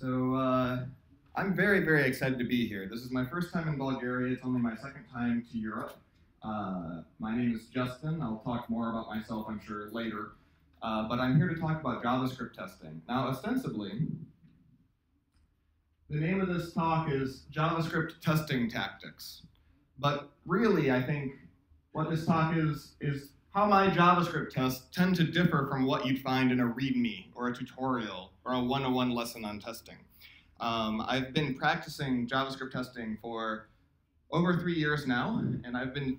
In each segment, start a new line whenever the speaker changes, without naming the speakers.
I'm very, very excited to be here. This is my first time in Bulgaria. It's only my second time to Europe. My name is Justin. I'll talk more about myself, I'm sure, later. But I'm here to talk about JavaScript testing. Now, ostensibly, the name of this talk is JavaScript Testing Tactics. But really, I think what this talk is how my JavaScript tests tend to differ from what you'd find in a README or a tutorial or a 101 lesson on testing. I've been practicing JavaScript testing for over 3 years now, and I've been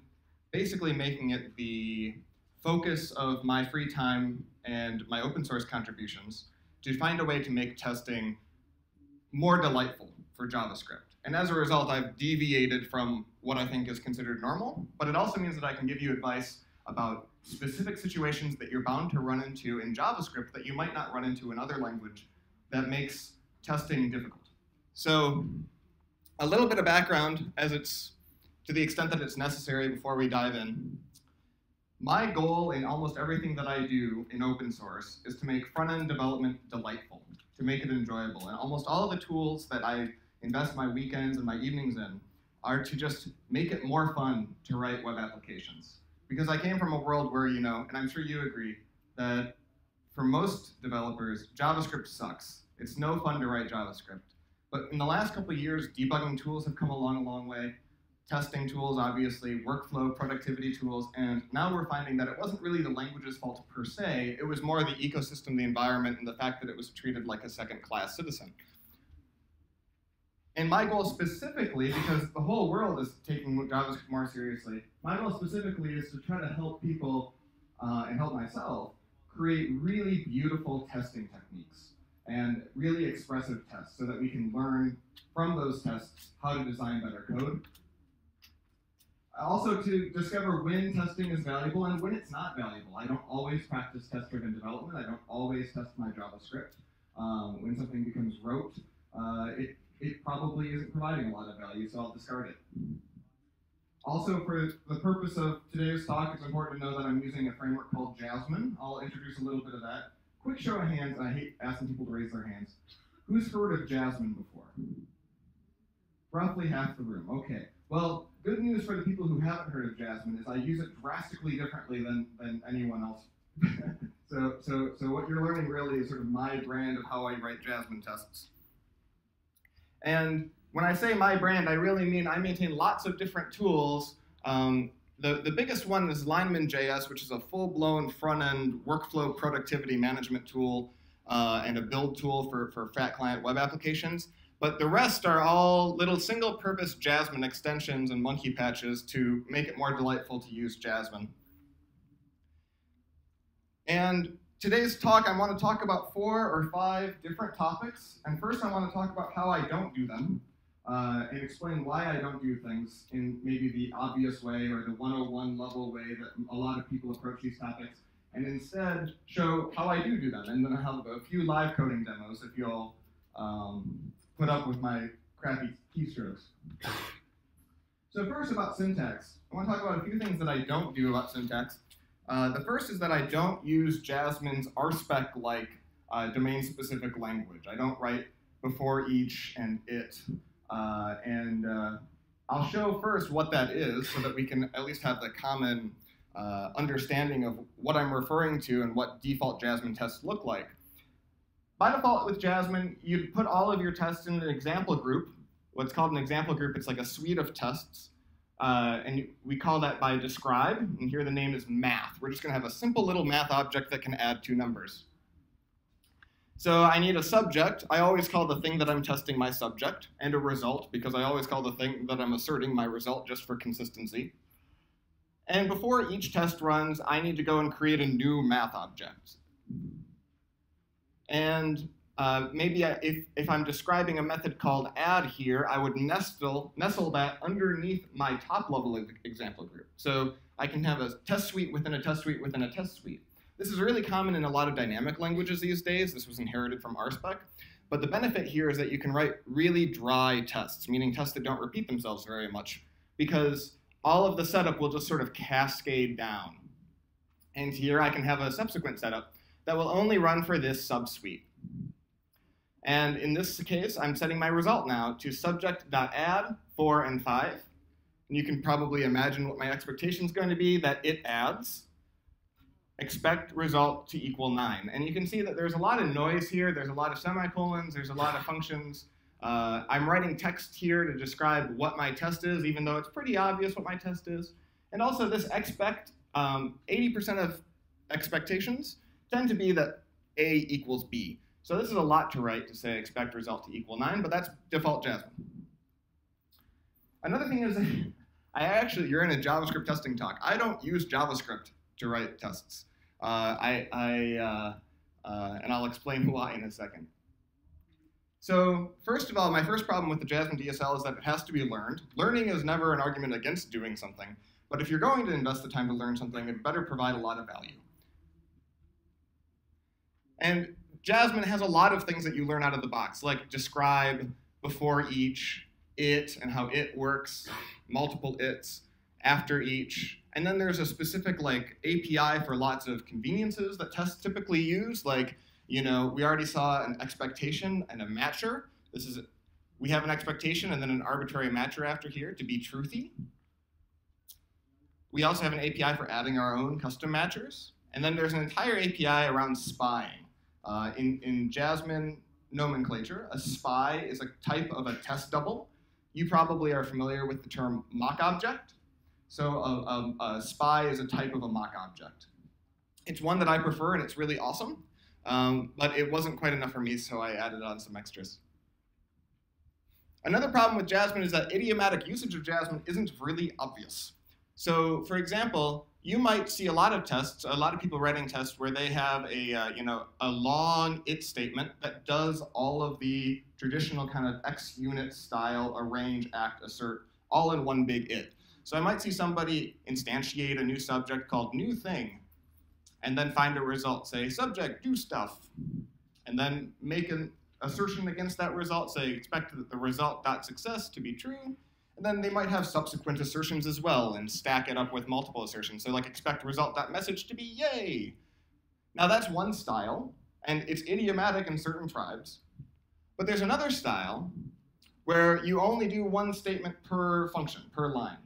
basically making it the focus of my free time and my open source contributions to find a way to make testing more delightful for JavaScript. And as a result, I've deviated from what I think is considered normal, but it also means that I can give you advice about specific situations that you're bound to run into in JavaScript that you might not run into in other language that makes testing difficult. So a little bit of background to the extent that it's necessary before we dive in. My goal in almost everything that I do in open source is to make front-end development delightful, to make it enjoyable. And almost all of the tools that I invest my weekends and my evenings in are to just make it more fun to write web applications. Because I came from a world where, and I'm sure you agree, that for most developers, JavaScript sucks. It's no fun to write JavaScript. But in the last couple of years, debugging tools have come along a long way. Testing tools, obviously, workflow, productivity tools, and now we're finding that it wasn't really the language's fault per se, it was more the ecosystem, the environment, and the fact that it was treated like a second-class citizen. And my goal specifically, because the whole world is taking JavaScript more seriously, my goal specifically is to try to help people, and help myself, create really beautiful testing techniques and really expressive tests so that we can learn from those tests how to design better code. Also to discover when testing is valuable and when it's not valuable. I don't always practice test-driven development. I don't always test my JavaScript. When something becomes rote, it probably isn't providing a lot of value, so I'll discard it. Also, for the purpose of today's talk, it's important to know that I'm using a framework called Jasmine. I'll introduce a little bit of that. Quick show of hands, and I hate asking people to raise their hands. Who's heard of Jasmine before? Roughly half the room, okay. Well, good news for the people who haven't heard of Jasmine is I use it drastically differently than anyone else. so what you're learning really is sort of my brand of how I write Jasmine tests. And when I say my brand, I really mean I maintain lots of different tools. The biggest one is Lineman.js, which is a full-blown front-end workflow productivity management tool and a build tool for fat client web applications. But the rest are all little single-purpose Jasmine extensions and monkey patches to make it more delightful to use Jasmine. And today's talk, I want to talk about 4 or 5 different topics. And first, I want to talk about how I don't do them and explain why I don't do things in maybe the obvious way or the 101 level way that a lot of people approach these topics, and instead show how I do them. And then I have a few live coding demos if you'll put up with my crappy keystrokes. So first about syntax. I want to talk about a few things that I don't do about syntax. The first is that I don't use Jasmine's RSpec-like domain-specific language. I don't write before each and it. I'll show first what that is so that we can at least have the common understanding of what I'm referring to and what default Jasmine tests look like. By default with Jasmine, you'd put all of your tests in an example group. What's called an example group, it's like a suite of tests. And we call that by describe, and here the name is math. We're just going to have a simple little math object that can add 2 numbers. So I need a subject. I always call the thing that I'm testing my subject, and a result, because I always call the thing that I'm asserting my result just for consistency. And before each test runs, I need to go and create a new math object. And maybe if I'm describing a method called add here, I would nestle that underneath my top level example group. So I can have a test suite within a test suite within a test suite. This is really common in a lot of dynamic languages these days. This was inherited from RSpec. But the benefit here is that you can write really dry tests, meaning tests that don't repeat themselves very much, because all of the setup will just sort of cascade down. And here I can have a subsequent setup that will only run for this subsuite. And in this case, I'm setting my result now to subject.add 4 and 5. And you can probably imagine what my expectation is going to be, that it adds expect result to equal 9. And you can see that there's a lot of noise here. There's a lot of semicolons. There's a lot of functions. I'm writing text here to describe what my test is, even though it's pretty obvious what my test is. And also this expect, 80% of expectations tend to be that A equals B. So this is a lot to write to say expect result to equal 9, but that's default Jasmine. Another thing is, you're in a JavaScript testing talk. I don't use JavaScript to write tests. And I'll explain why in a second. So first of all, my first problem with the Jasmine DSL is that it has to be learned. Learning is never an argument against doing something, but if you're going to invest the time to learn something, it better provide a lot of value. And Jasmine has a lot of things that you learn out of the box, like describe, before each, it, and how it works, multiple its, after each. And then there's a specific like API for lots of conveniences that tests typically use, like, we already saw an expectation and a matcher. We have an expectation and then an arbitrary matcher after here to be truthy. We also have an API for adding our own custom matchers. And then there's an entire API around spying. In Jasmine nomenclature, a spy is a type of a test double. You probably are familiar with the term mock object. So a spy is a type of a mock object. It's one that I prefer and it's really awesome, but it wasn't quite enough for me, so I added on some extras. Another problem with Jasmine is that idiomatic usage of Jasmine isn't really obvious. So for example, you might see a lot of tests, a lot of people writing tests where they have a long it statement that does all of the traditional kind of XUnit style arrange, act, assert, all in one big it. So I might see somebody instantiate a new subject called new thing, and then find a result, say subject, do stuff, and then make an assertion against that result, say expect the result.success to be true, and then they might have subsequent assertions as well and stack it up with multiple assertions. So like expect result.message to be yay. Now that's one style, and it's idiomatic in certain tribes. But there's another style where you only do one statement per function, per line.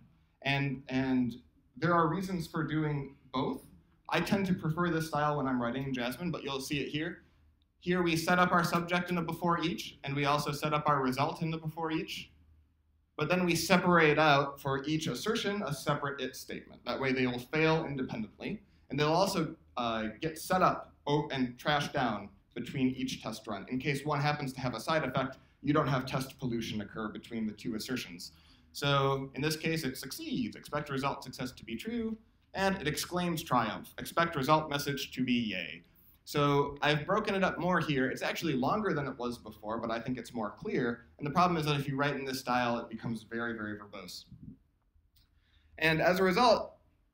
And there are reasons for doing both. I tend to prefer this style when I'm writing in Jasmine, but you'll see it here. Here we set up our subject in the before each, and we also set up our result in the before each. But then we separate out for each assertion a separate it statement. That way they will fail independently. And they'll also get set up and trashed down between each test run. In case one happens to have a side effect, you don't have test pollution occur between the two assertions. So in this case, it succeeds. Expect result success to be true. And it exclaims triumph. Expect result message to be yay. So I've broken it up more here. It's actually longer than it was before, but I think it's more clear. And the problem is that if you write in this style, it becomes very, very verbose. And as a result,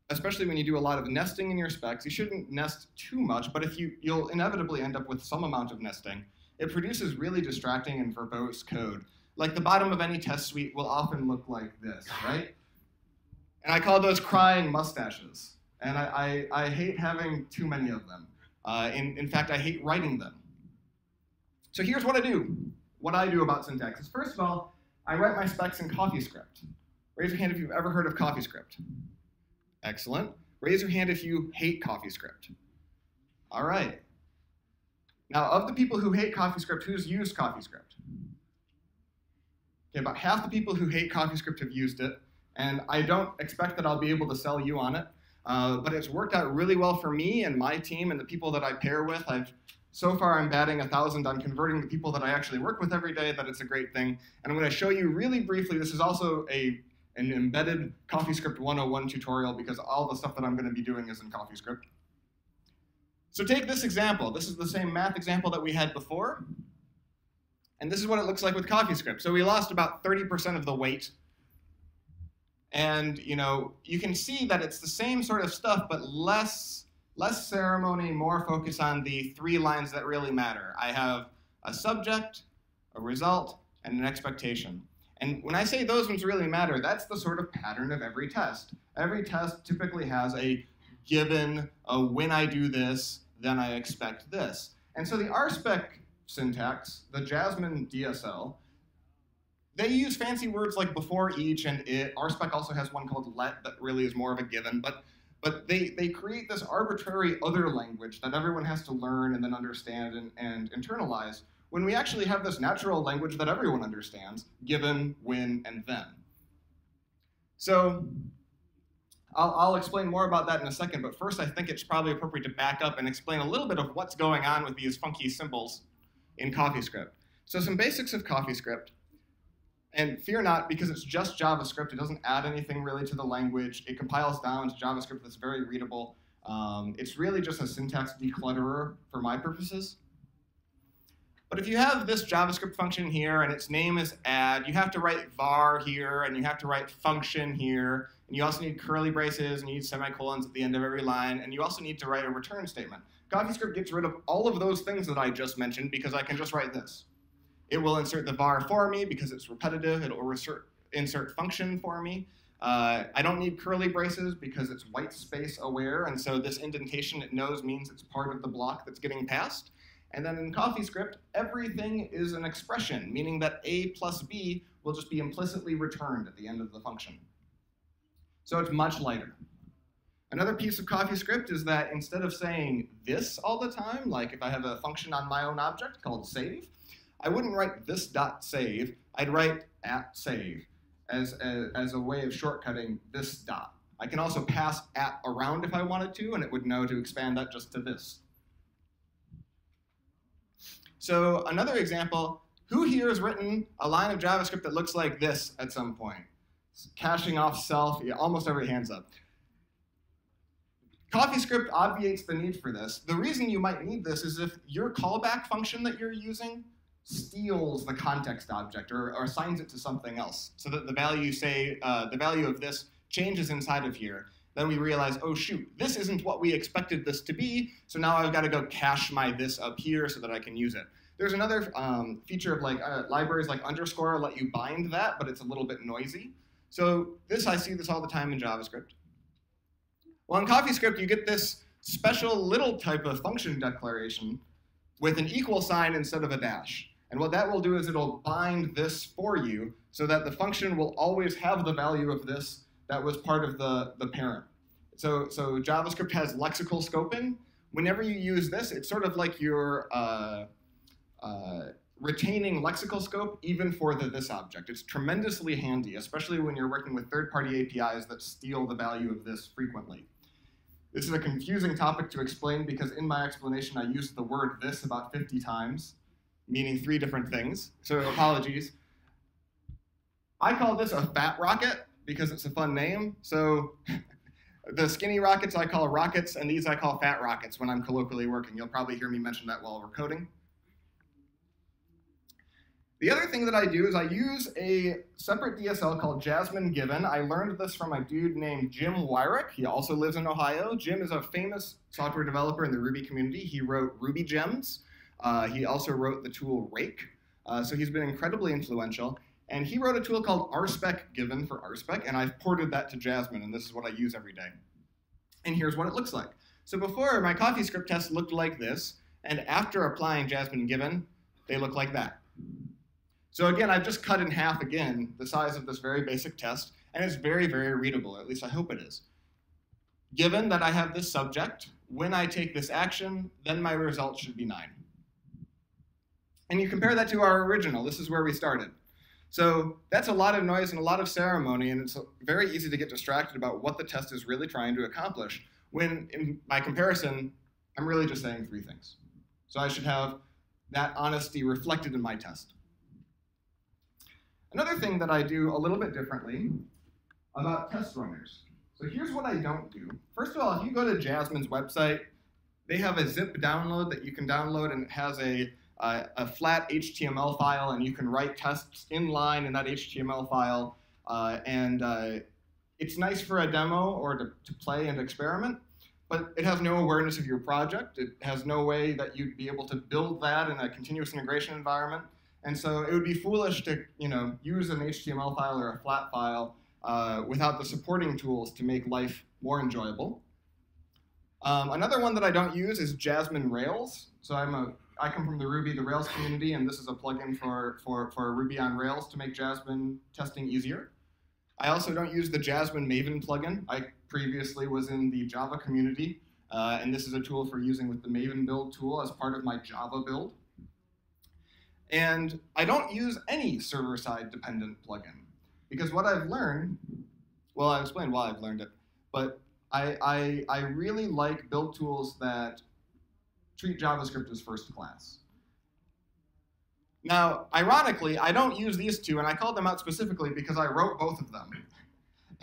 especially when you do a lot of nesting in your specs, you shouldn't nest too much, but if you'll inevitably end up with some amount of nesting. It produces really distracting and verbose code. Like the bottom of any test suite will often look like this, right? And I call those crying mustaches. And I hate having too many of them. In fact, I hate writing them. So here's what I do. What I do about syntax is, first of all, I write my specs in CoffeeScript. Raise your hand if you've ever heard of CoffeeScript. Excellent. Raise your hand if you hate CoffeeScript. All right. Now, of the people who hate CoffeeScript, who's used CoffeeScript? Okay, about half the people who hate CoffeeScript have used it, and I don't expect that I'll be able to sell you on it. But it's worked out really well for me and my team and the people that I pair with. So far, I'm batting 1,000 on converting the people that I actually work with every day, that it's a great thing. And I'm going to show you really briefly, this is also an embedded CoffeeScript 101 tutorial because all the stuff that I'm going to be doing is in CoffeeScript. So take this example. This is the same math example that we had before. And this is what it looks like with CoffeeScript. So we lost about 30% of the weight. And you can see that it's the same sort of stuff, but less ceremony, more focus on the 3 lines that really matter. I have a subject, a result, and an expectation. And when I say those ones really matter, that's the sort of pattern of every test. Every test typically has a given, when I do this, then I expect this. And so the RSpec syntax, the Jasmine DSL, they use fancy words like before each and it. RSpec also has one called let that really is more of a given, but they create this arbitrary other language that everyone has to learn and then understand and internalize, when we actually have this natural language that everyone understands, given, when, and then. So I'll explain more about that in a second, but first I think it's probably appropriate to back up and explain a little bit of what's going on with these funky symbols in CoffeeScript. So some basics of CoffeeScript. And fear not, because it's just JavaScript, it doesn't add anything really to the language. It compiles down to JavaScript that's very readable. It's really just a syntax declutterer for my purposes. But if you have this JavaScript function here and its name is add, you have to write var here and you have to write function here. And you also need curly braces and you need semicolons at the end of every line. And you also need to write a return statement. CoffeeScript gets rid of all of those things that I just mentioned because I can just write this. It will insert the var for me because it's repetitive. It will insert function for me. I don't need curly braces because it's white space aware. And so this indentation it knows means it's part of the block that's getting passed. And then in CoffeeScript, everything is an expression, meaning that A plus B will just be implicitly returned at the end of the function. So it's much lighter. Another piece of CoffeeScript is that instead of saying this all the time, like if I have a function on my own object called save, I wouldn't write this dot save. I'd write at save as a way of shortcutting this dot. I can also pass at around if I wanted to, and it would know to expand that just to this. So another example, who here has written a line of JavaScript that looks like this at some point? Caching off self, yeah, almost every hand's up. CoffeeScript obviates the need for this. The reason you might need this is if your callback function that you're using steals the context object or assigns it to something else so that the value, say, the value of this changes inside of here. Then we realize, oh shoot, this isn't what we expected this to be, so now I've got to go cache my this up here so that I can use it. There's another feature of like libraries like underscore let you bind that, but it's a little bit noisy. So I see this all the time in JavaScript. Well, in CoffeeScript, you get this special little type of function declaration with an equal sign instead of a dash. And what that will do is it'll bind this for you so that the function will always have the value of this that was part of the parent. So JavaScript has lexical scoping. Whenever you use this, it's sort of like you're retaining lexical scope even for this object. It's tremendously handy, especially when you're working with third-party APIs that steal the value of this frequently. This is a confusing topic to explain because in my explanation I used the word this about 50 times, meaning 3 different things, so apologies. I call this a fat rocket because it's a fun name. So the skinny rockets I call rockets, and these I call fat rockets when I'm colloquially working. You'll probably hear me mention that while we're coding. The other thing that I do is I use a separate DSL called Jasmine Given. I learned this from a dude named Jim Wyrick. He also lives in Ohio. Jim is a famous software developer in the Ruby community. He wrote Ruby Gems. He also wrote the tool Rake. So he's been incredibly influential. And he wrote a tool called RSpec Given for RSpec, and I've ported that to Jasmine, and this is what I use every day. And here's what it looks like. So before, my CoffeeScript tests looked like this, and after applying Jasmine Given, they look like that. So again, I've just cut in half again the size of this very basic test, and it's very, very readable, at least I hope it is. Given that I have this subject, when I take this action, then my result should be 9. And you compare that to our original. This is where we started. So that's a lot of noise and a lot of ceremony, and it's very easy to get distracted about what the test is really trying to accomplish, when in my comparison, I'm really just saying 3 things. So I should have that honesty reflected in my test. Another thing that I do a little bit differently about test runners. So here's what I don't do. First of all, if you go to Jasmine's website, they have a zip download that you can download, and it has a flat HTML file, and you can write tests in line in that HTML file. It's nice for a demo or to play and experiment, but it has no awareness of your project. It has no way that you'd be able to build that in a continuous integration environment. And so it would be foolish to use an HTML file or a flat file without the supporting tools to make life more enjoyable. Another one that I don't use is Jasmine Rails. So I'm I come from the Ruby, the Rails community, and this is a plugin for Ruby on Rails to make Jasmine testing easier. I also don't use the Jasmine Maven plugin. I previously was in the Java community, and this is a tool for using with the Maven build tool as part of my Java build. And I don't use any server-side dependent plugin, because what I've learned, well, I'll explain why I've learned it, but I really like build tools that treat JavaScript as first class. Now, ironically, I don't use these two, and I called them out specifically because I wrote both of them.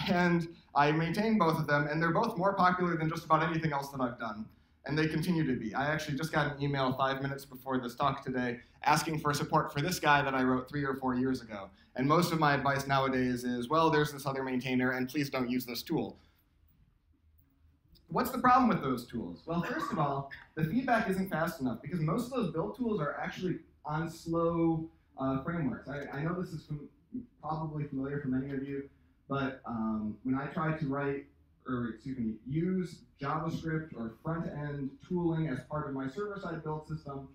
And I maintain both of them, and they're both more popular than just about anything else that I've done. And they continue to be. I actually just got an email 5 minutes before this talk today asking for support for this guy that I wrote 3 or 4 years ago. And most of my advice nowadays is, well, there's this other maintainer, and please don't use this tool. What's the problem with those tools? Well, first of all, the feedback isn't fast enough because most of those build tools are actually on slow frameworks. I know this is probably familiar for many of you, but when I try to write, or excuse me, use JavaScript or front-end tooling as part of my server-side build system,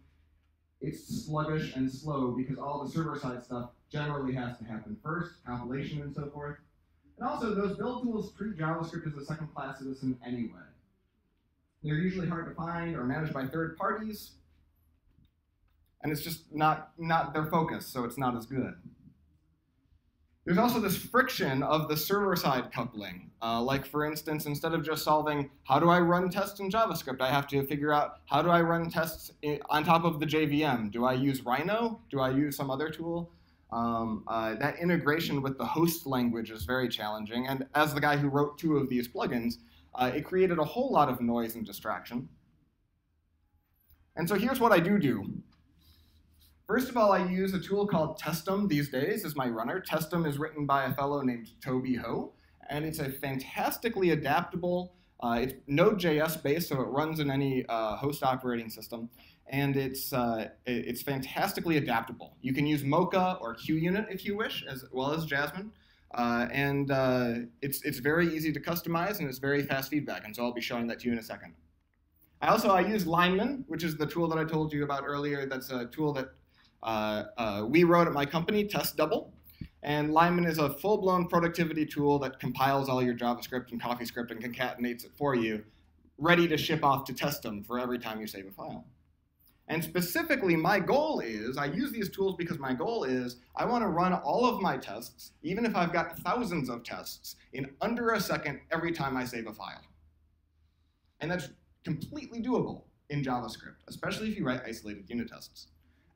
it's sluggish and slow because all the server-side stuff generally has to happen first, compilation and so forth. And also, those build tools treat JavaScript as a second-class citizen anyway. They're usually hard to find or managed by third parties, and it's just not their focus, so it's not as good. There's also this friction of the server-side coupling. Like, for instance, instead of just solving, how do I run tests in JavaScript, I have to figure out, how do I run tests on top of the JVM? Do I use Rhino? Do I use some other tool? That integration with the host language is very challenging, and as the guy who wrote 2 of these plugins, it created a whole lot of noise and distraction. And so here's what I do. First of all, I use a tool called Testum these days as my runner. Testum is written by a fellow named Toby Ho, and it's a fantastically adaptable, it's Node.js based, so it runs in any host operating system. And it's fantastically adaptable. You can use Mocha or QUnit if you wish, as well as Jasmine. It's very easy to customize, and it's very fast feedback, and so I'll be showing that to you in a second. I use Lineman, which is the tool that I told you about earlier. That's a tool that we wrote at my company, TestDouble. And Lineman is a full-blown productivity tool that compiles all your JavaScript and CoffeeScript and concatenates it for you, ready to ship off to Testum for every time you save a file. And specifically, my goal is, I use these tools because my goal is, I want to run all of my tests, even if I've got thousands of tests, in under a second every time I save a file. And that's completely doable in JavaScript, especially if you write isolated unit tests.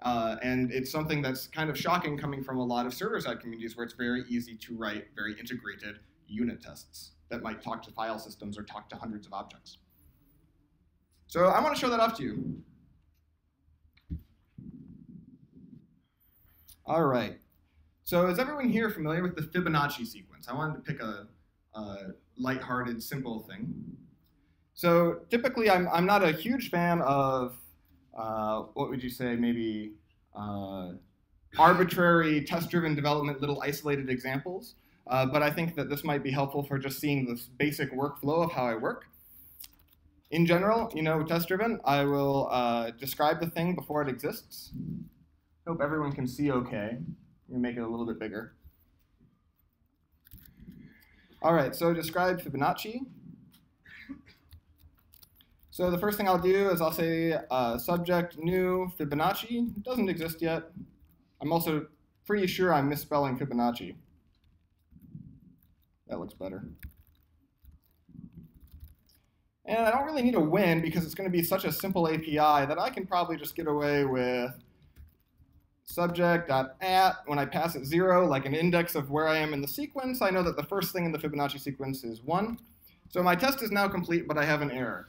And it's something that's kind of shocking coming from a lot of server-side communities where it's very easy to write very integrated unit tests that might talk to file systems or talk to hundreds of objects. So I want to show that off to you. All right. So is everyone here familiar with the Fibonacci sequence? I wanted to pick a lighthearted, simple thing. So typically, I'm not a huge fan of, what would you say, maybe arbitrary test-driven development, little isolated examples. But I think that this might be helpful for just seeing this basic workflow of how I work. In general, test-driven, I will describe the thing before it exists. Hope everyone can see okay. I'm gonna make it a little bit bigger. All right, so describe Fibonacci. So the first thing I'll do is I'll say subject new Fibonacci. It doesn't exist yet. I'm also pretty sure I'm misspelling Fibonacci. That looks better. And I don't really need a when because it's going to be such a simple API that I can probably just get away with subject.at, when I pass it 0, like an index of where I am in the sequence, I know that the first thing in the Fibonacci sequence is 1. So my test is now complete, but I have an error.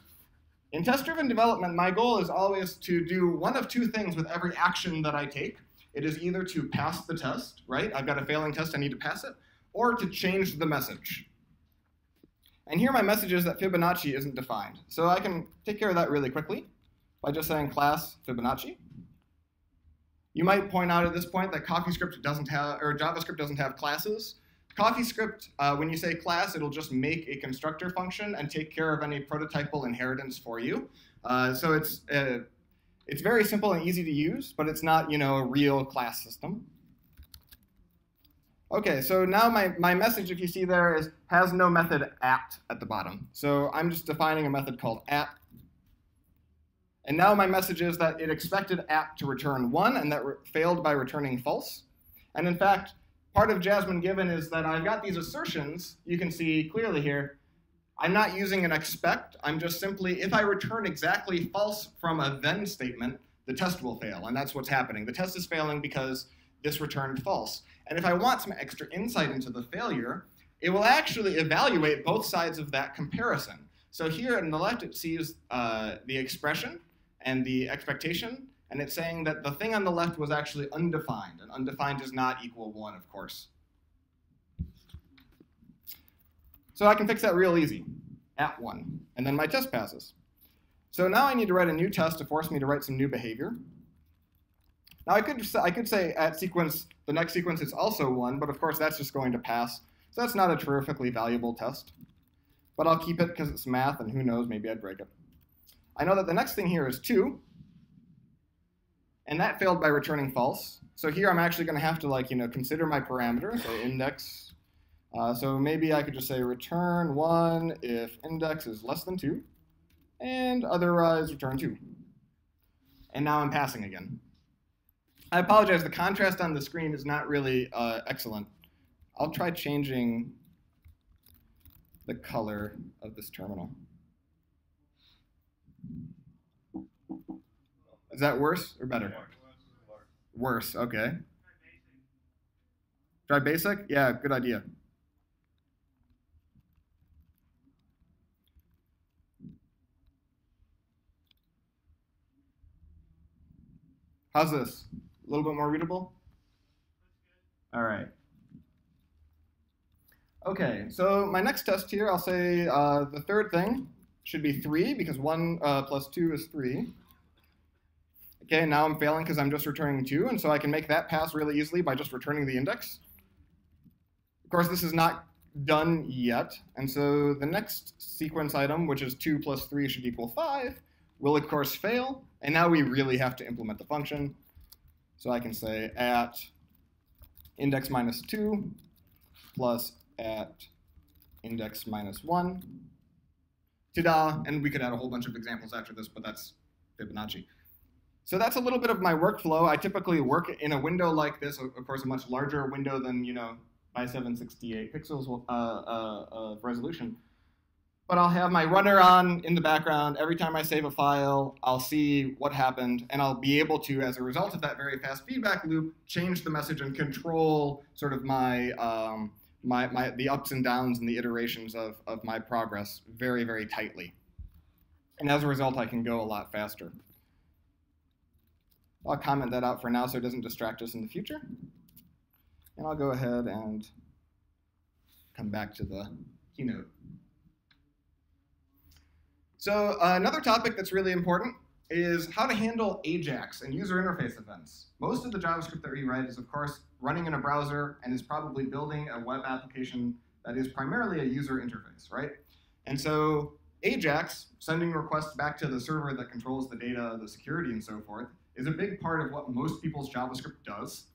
In test-driven development, my goal is always to do one of 2 things with every action that I take. It is either to pass the test, right? I've got a failing test, I need to pass it, or to change the message. And here my message is that Fibonacci isn't defined. So I can take care of that really quickly by just saying class Fibonacci. You might point out at this point that CoffeeScript doesn't have, or JavaScript doesn't have classes. CoffeeScript, when you say class, it'll just make a constructor function and take care of any prototypal inheritance for you. So It's very simple and easy to use, but it's not, a real class system. Okay, so now my message, if you see there, has no method at the bottom. So I'm just defining a method called at. And now my message is that it expected at to return 1 and that failed by returning false. And in fact, part of Jasmine Given is that I've got these assertions. You can see clearly here. I'm not using an expect. I'm just simply, if I return exactly false from a then statement, the test will fail. And that's what's happening. The test is failing because this returned false. And if I want some extra insight into the failure, it will actually evaluate both sides of that comparison. So here on the left, it sees the expression and the expectation, and it's saying that the thing on the left was actually undefined, and undefined does not equal 1, of course. So I can fix that real easy, at 1, and then my test passes. So now I need to write a new test to force me to write some new behavior. Now I could say at sequence, the next sequence is also 1, but of course that's just going to pass. So that's not a terrifically valuable test. But I'll keep it because it's math, and who knows, maybe I'd break it. I know that the next thing here is 2, and that failed by returning false. So here I'm actually going to have to consider my parameter, so index. So maybe I could just say return 1 if index is less than 2, and otherwise return 2. And now I'm passing again. I apologize, the contrast on the screen is not really excellent. I'll try changing the color of this terminal. Is that worse or better? Worse, okay. Try basic? Yeah, good idea. How's this? A little bit more readable? All right. Okay, so my next test here, I'll say the third thing should be 3, because 1 plus 2 is 3. Okay, now I'm failing because I'm just returning 2, and so I can make that pass really easily by just returning the index. Of course, this is not done yet, and so the next sequence item, which is 2 plus 3 should equal 5, will of course fail, and now we really have to implement the function. So I can say at index minus 2 plus at index minus 1. Ta-da! And we could add a whole bunch of examples after this, but that's Fibonacci. So that's a little bit of my workflow. I typically work in a window like this, of course, a much larger window than by 768 pixels of resolution. But I'll have my runner on in the background. Every time I save a file, I'll see what happened, and I'll be able to, as a result of that very fast feedback loop, change the message and control sort of my the ups and downs and the iterations of my progress very, very tightly. And as a result, I can go a lot faster. I'll comment that out for now so it doesn't distract us in the future. And I'll go ahead and come back to the keynote. So another topic that's really important is how to handle Ajax and user interface events. Most of the JavaScript that we write is, of course, running in a browser and is probably building a web application that is primarily a user interface, right? And so Ajax, sending requests back to the server that controls the data, the security, and so forth, is a big part of what most people's JavaScript does.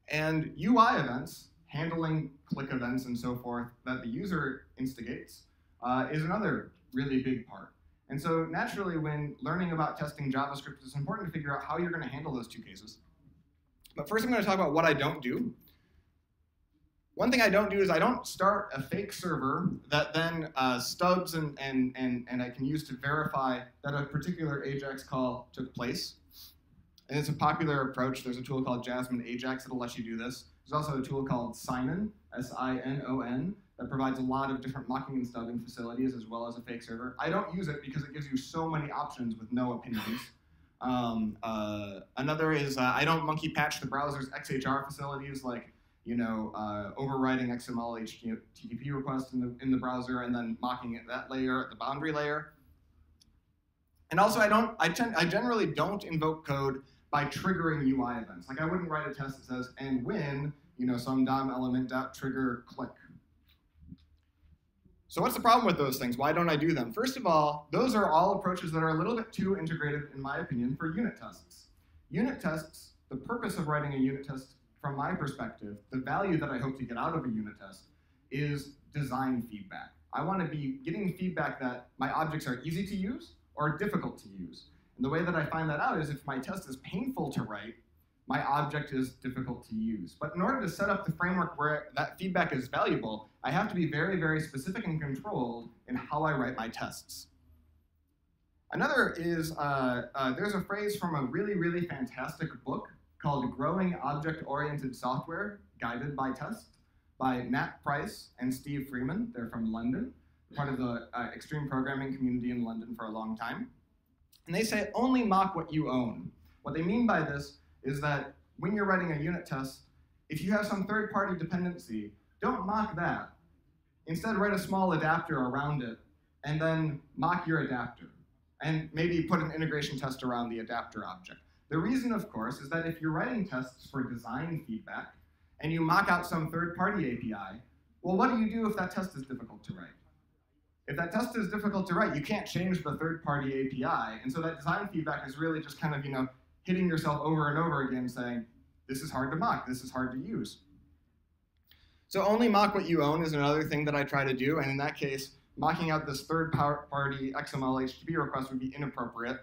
And UI events, handling click events and so forth that the user instigates, is another really big part. And so naturally, when learning about testing JavaScript, it's important to figure out how you're going to handle those two cases. But first, I'm going to talk about what I don't do. One thing I don't do is I don't start a fake server that then stubs and I can use to verify that a particular Ajax call took place. And it's a popular approach. There's a tool called Jasmine Ajax that'll let you do this. There's also a tool called Sinon, S-I-N-O-N, that provides a lot of different mocking and stubbing facilities as well as a fake server. I don't use it because it gives you so many options with no opinions. Another is I don't monkey patch the browser's XHR facilities, like overriding XML HTTP requests in the browser and then mocking it that layer at the boundary layer. And also I generally don't invoke code by triggering UI events. Like I wouldn't write a test that says and when some DOM element dot trigger click. So what's the problem with those things? Why don't I do them? First of all, those are all approaches that are a little bit too integrated, in my opinion, for unit tests. Unit tests, the purpose of writing a unit test, from my perspective, the value that I hope to get out of a unit test is design feedback. I want to be getting feedback that my objects are easy to use or difficult to use. And the way that I find that out is if my test is painful to write, my object is difficult to use. But in order to set up the framework where that feedback is valuable, I have to be very, very specific and controlled in how I write my tests. Another is, there's a phrase from a really, really fantastic book called Growing Object-Oriented Software, Guided by Test, by Nat Price and Steve Freeman. They're from London, part of the extreme programming community in London for a long time. And they say, only mock what you own. What they mean by this is that when you're writing a unit test, if you have some third-party dependency, don't mock that. Instead, write a small adapter around it, and then mock your adapter, and maybe put an integration test around the adapter object. The reason, of course, is that if you're writing tests for design feedback, and you mock out some third-party API, well, what do you do if that test is difficult to write? If that test is difficult to write, you can't change the third-party API, and so that design feedback is really just kind of, hitting yourself over and over again saying, this is hard to mock, this is hard to use. So only mock what you own is another thing that I try to do, and in that case, mocking out this third-party XML HTTP request would be inappropriate.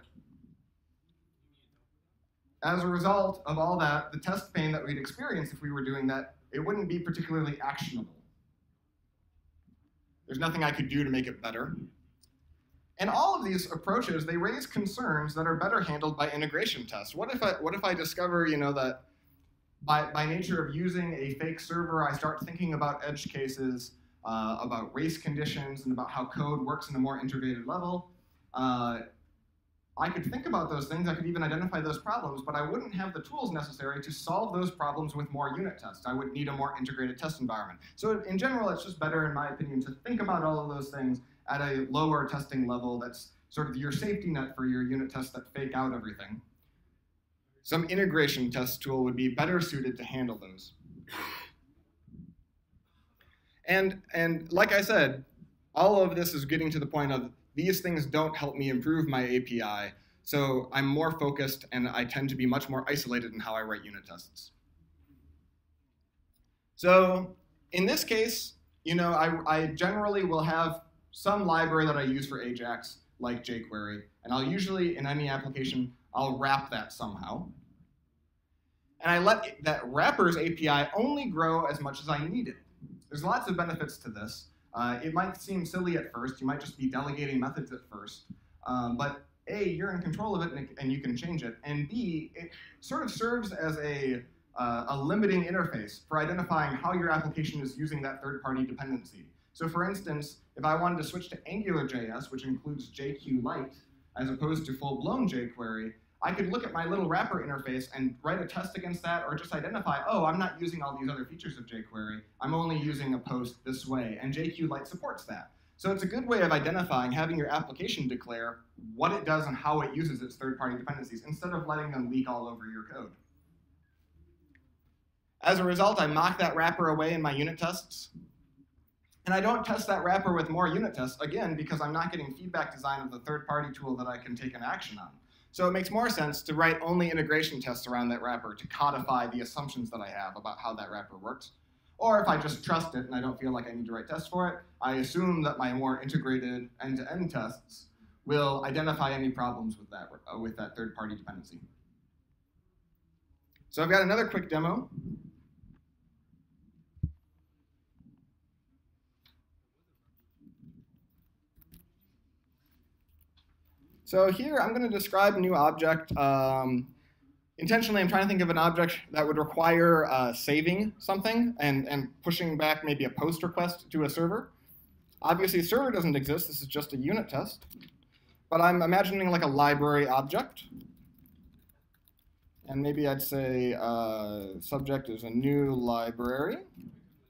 As a result of all that, the test pain that we'd experience if we were doing that, it wouldn't be particularly actionable. There's nothing I could do to make it better. And all of these approaches, they raise concerns that are better handled by integration tests. What if I discover, that by nature of using a fake server, I start thinking about edge cases, about race conditions, and about how code works in a more integrated level. I could think about those things, I could even identify those problems, but I wouldn't have the tools necessary to solve those problems with more unit tests. I would need a more integrated test environment. So in general, it's just better, in my opinion, to think about all of those things at a lower testing level that's sort of your safety net for your unit tests that fake out everything. Some integration test tool would be better suited to handle those. And like I said, all of this is getting to the point of these things don't help me improve my API, so I'm more focused and I tend to be much more isolated in how I write unit tests. So in this case, I generally will have some library that I use for Ajax, like jQuery, and I'll usually, in any application, I'll wrap that somehow. And I let that wrapper's API only grow as much as I need it. There's lots of benefits to this. It might seem silly at first. You might just be delegating methods at first. But A, you're in control of it and you can change it. And B, it sort of serves as a limiting interface for identifying how your application is using that third-party dependency. So for instance, if I wanted to switch to AngularJS, which includes JQLite, as opposed to full-blown jQuery, I could look at my little wrapper interface and write a test against that, or just identify, oh, I'm not using all these other features of jQuery. I'm only using a post this way, and JQLite supports that. So it's a good way of identifying, having your application declare what it does and how it uses its third-party dependencies, instead of letting them leak all over your code. As a result, I mock that wrapper away in my unit tests. And I don't test that wrapper with more unit tests, again, because I'm not getting feedback design of the third-party tool that I can take an action on. So it makes more sense to write only integration tests around that wrapper to codify the assumptions that I have about how that wrapper works. Or if I just trust it and I don't feel like I need to write tests for it, I assume that my more integrated end-to-end tests will identify any problems with that third-party dependency. So I've got another quick demo. So here I'm going to describe a new object. Intentionally, I'm trying to think of an object that would require saving something and pushing back maybe a post request to a server. Obviously, server doesn't exist. This is just a unit test. But I'm imagining like a library object. And maybe I'd say subject is a new library.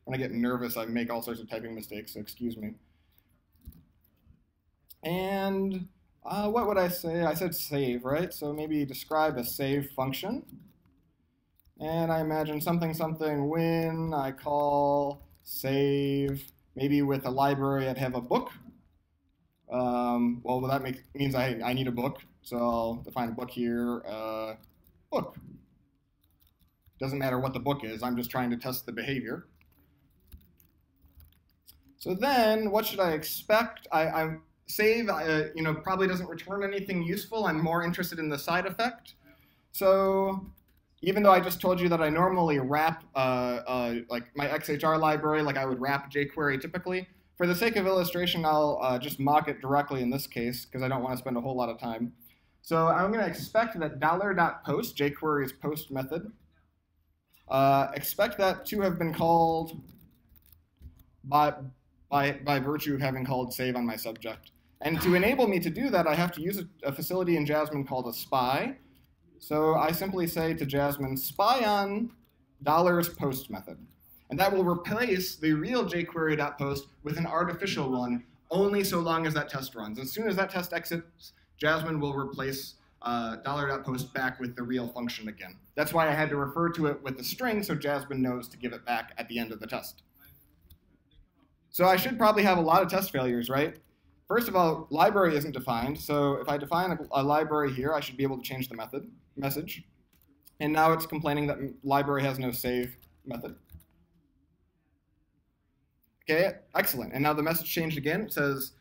When I get nervous, I make all sorts of typing mistakes, so excuse me. And what would I say? I said save, right? So maybe describe a save function. And I imagine something when I call save. Maybe with a library, I'd have a book. Well, that means I need a book. So I'll define a book here, book. Doesn't matter what the book is, I'm just trying to test the behavior. So then, what should I expect? Save, probably doesn't return anything useful. I'm more interested in the side effect. So even though I just told you that I normally wrap like my XHR library, like I would wrap jQuery typically, for the sake of illustration, I'll just mock it directly in this case because I don't want to spend a whole lot of time. So I'm going to expect that $.post, jQuery's post method, expect that to have been called by virtue of having called save on my subject. And to enable me to do that, I have to use a facility in Jasmine called a spy. So I simply say to Jasmine, spy on $post method. And that will replace the real jQuery.post with an artificial one, only so long as that test runs. As soon as that test exits, Jasmine will replace $.post back with the real function again. That's why I had to refer to it with the string, so Jasmine knows to give it back at the end of the test. So I should probably have a lot of test failures, right? First of all, library isn't defined, so if I define a library here, I should be able to change the message. And now it's complaining that library has no save method. Okay, excellent. And now the message changed again. It says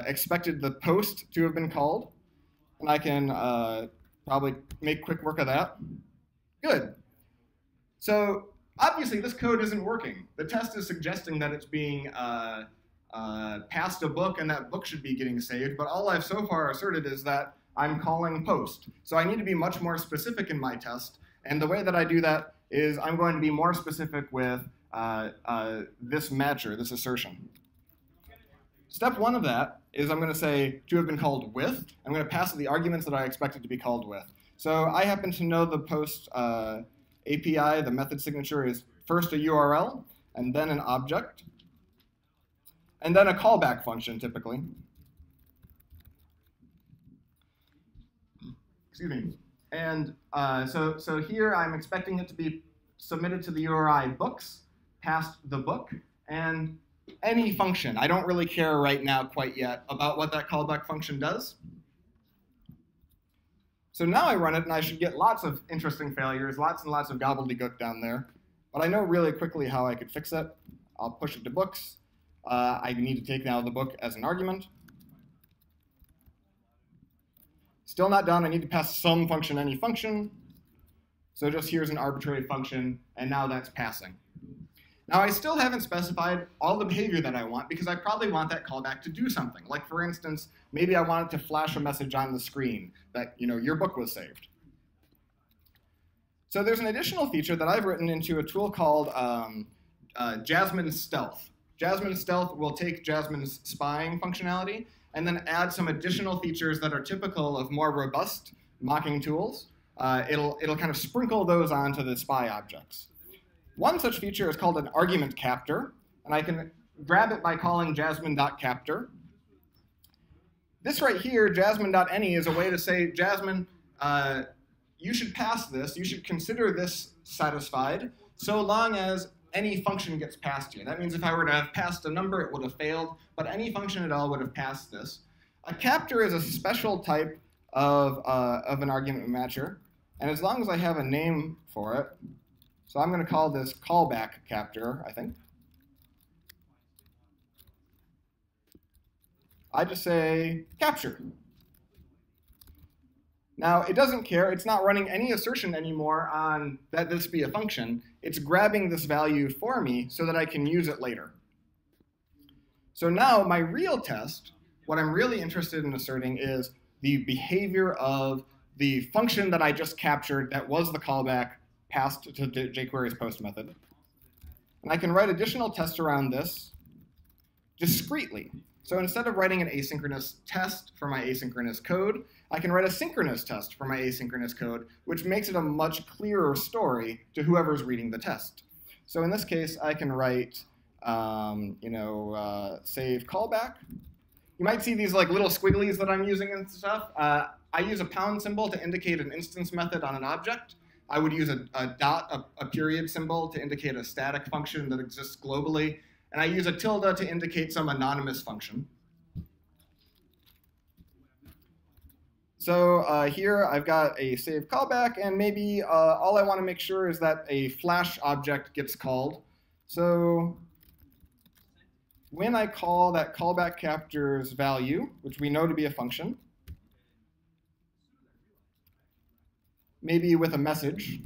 expected the post to have been called. And I can probably make quick work of that. Good. So obviously this code isn't working. The test is suggesting that it's being passed a book and that book should be getting saved. But all I've so far asserted is that I'm calling post. So I need to be much more specific in my test. And the way that I do that is I'm going to be more specific with this matcher, this assertion. Step one of that is I'm going to say to have been called with. I'm going to pass the arguments that I expect it to be called with. So I happen to know the post API, the method signature is first a URL, and then an object, and then a callback function typically. Excuse me. And so here I'm expecting it to be submitted to the URI books, past the book, and any function. I don't really care right now quite yet about what that callback function does. So now I run it, and I should get lots of interesting failures, lots and lots of gobbledygook down there. But I know really quickly how I could fix it. I'll push it to books. I need to take now the book as an argument. Still not done. I need to pass some function, any function. So just here's an arbitrary function, and now that's passing. Now I still haven't specified all the behavior that I want because I probably want that callback to do something. Like for instance, maybe I want it to flash a message on the screen that your book was saved. So there's an additional feature that I've written into a tool called Jasmine Stealth. Jasmine Stealth will take Jasmine's spying functionality and then add some additional features that are typical of more robust mocking tools. It'll kind of sprinkle those onto the spy objects. One such feature is called an argument captor, and I can grab it by calling jasmine.captor. This right here, jasmine.any, is a way to say, Jasmine, you should pass this, you should consider this satisfied, so long as any function gets passed here. That means if I were to have passed a number, it would have failed, but any function at all would have passed this. A captor is a special type of an argument matcher, and as long as I have a name for it, so I'm going to call this callback captor, I think. I just say capture. Now, it doesn't care. It's not running any assertion anymore on that this be a function. It's grabbing this value for me so that I can use it later. So now my real test, what I'm really interested in asserting is the behavior of the function that I just captured that was the callback passed to jQuery's post method. And I can write additional tests around this discretely. So instead of writing an asynchronous test for my asynchronous code, I can write a synchronous test for my asynchronous code, which makes it a much clearer story to whoever's reading the test. So in this case, I can write, save callback. You might see these like little squigglies that I'm using and stuff. I use a pound symbol to indicate an instance method on an object. I would use a dot, a period symbol to indicate a static function that exists globally. and I use a tilde to indicate some anonymous function. So here I've got a save callback, and maybe all I want to make sure is that a Flash object gets called. So when I call, that callback captures value, which we know to be a function, maybe with a message.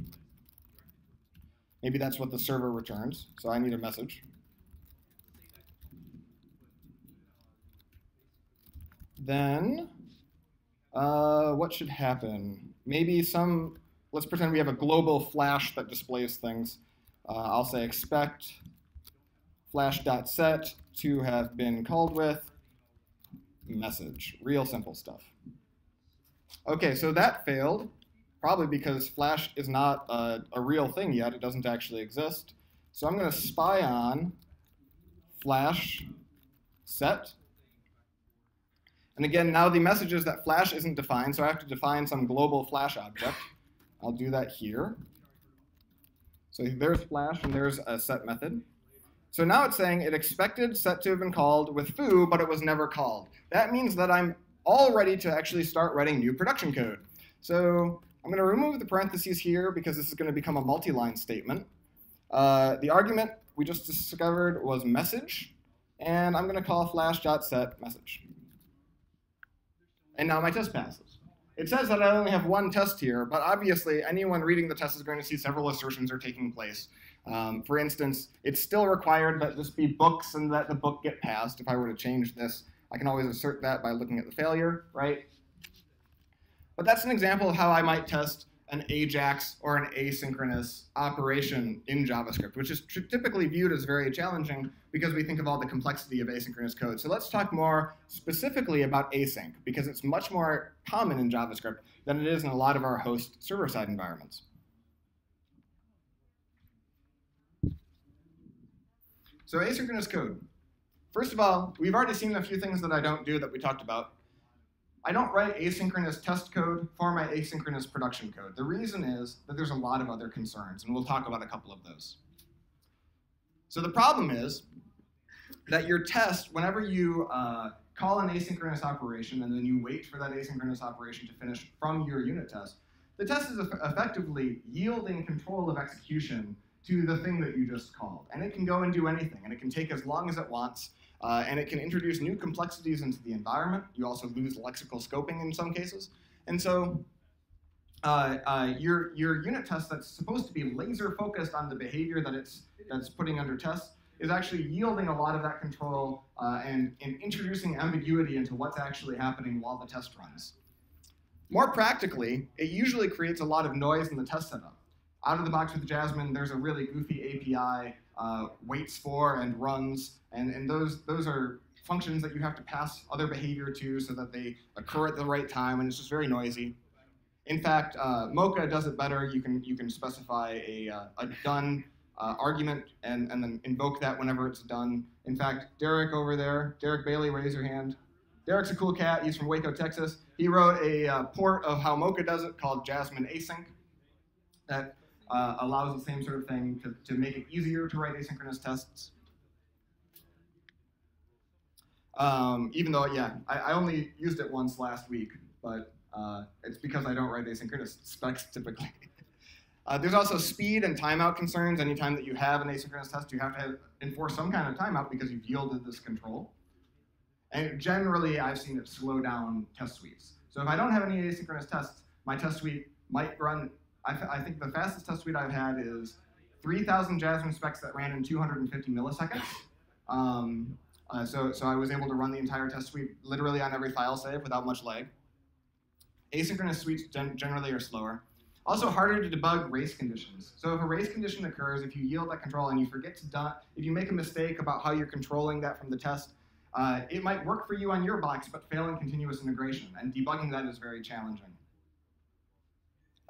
Maybe that's what the server returns, so I need a message. Then what should happen? Maybe let's pretend we have a global Flash that displays things. I'll say expect flash.set to have been called with message. Real simple stuff. OK, so that failed, probably because Flash is not a real thing yet. It doesn't actually exist. So I'm going to spy on Flash set. And again, now the message is that Flash isn't defined, so I have to define some global Flash object. I'll do that here. So there's Flash, and there's a set method. So now it's saying it expected set to have been called with foo, but it was never called. That means that I'm all ready to actually start writing new production code. So I'm going to remove the parentheses here because this is going to become a multi-line statement. The argument we just discovered was message, and I'm going to call flash.setMessage. And now my test passes. It says that I only have one test here, but obviously anyone reading the test is going to see several assertions are taking place. For instance, it's still required that this be books and that the book get passed. If I were to change this, I can always assert that by looking at the failure, right? But that's an example of how I might test an Ajax or an asynchronous operation in JavaScript, which is typically viewed as very challenging because we think of all the complexity of asynchronous code. So let's talk more specifically about async, because it's much more common in JavaScript than it is in a lot of our host server-side environments. So asynchronous code. First of all, we've already seen a few things that I don't do that we talked about. I don't write asynchronous test code for my asynchronous production code. The reason is that there's a lot of other concerns, and we'll talk about a couple of those. So the problem is that your test, whenever you call an asynchronous operation and then you wait for that asynchronous operation to finish from your unit test, the test is effectively yielding control of execution to the thing that you just called. And it can go and do anything, and it can take as long as it wants. And it can introduce new complexities into the environment. You also lose lexical scoping in some cases. And so your unit test that's supposed to be laser focused on the behavior that's putting under test is actually yielding a lot of that control and introducing ambiguity into what's actually happening while the test runs. More practically, it usually creates a lot of noise in the test setup. Out of the box with Jasmine, there's a really goofy API, waits for and runs, and those are functions that you have to pass other behavior to so that they occur at the right time, and it's just very noisy. In fact, Mocha does it better. You can specify a done argument and then invoke that whenever it's done. In fact, Derek over there, Derek Bailey, raise your hand. Derek's a cool cat. He's from Waco, Texas. He wrote a port of how Mocha does it called Jasmine Async that allows the same sort of thing to make it easier to write asynchronous tests. Even though, yeah, I only used it once last week, but it's because I don't write asynchronous specs typically. There's also speed and timeout concerns. Anytime that you have an asynchronous test, you have to enforce some kind of timeout because you've yielded this control. And generally, I've seen it slow down test suites. So if I don't have any asynchronous tests, my test suite might run, I think the fastest test suite I've had is 3,000 Jasmine specs that ran in 250 milliseconds. So I was able to run the entire test suite literally on every file save without much lag. Asynchronous suites generally are slower. Also harder to debug race conditions. So if a race condition occurs, if you yield that control and you forget to if you make a mistake about how you're controlling that from the test, it might work for you on your box, but fail in continuous integration, and debugging that is very challenging.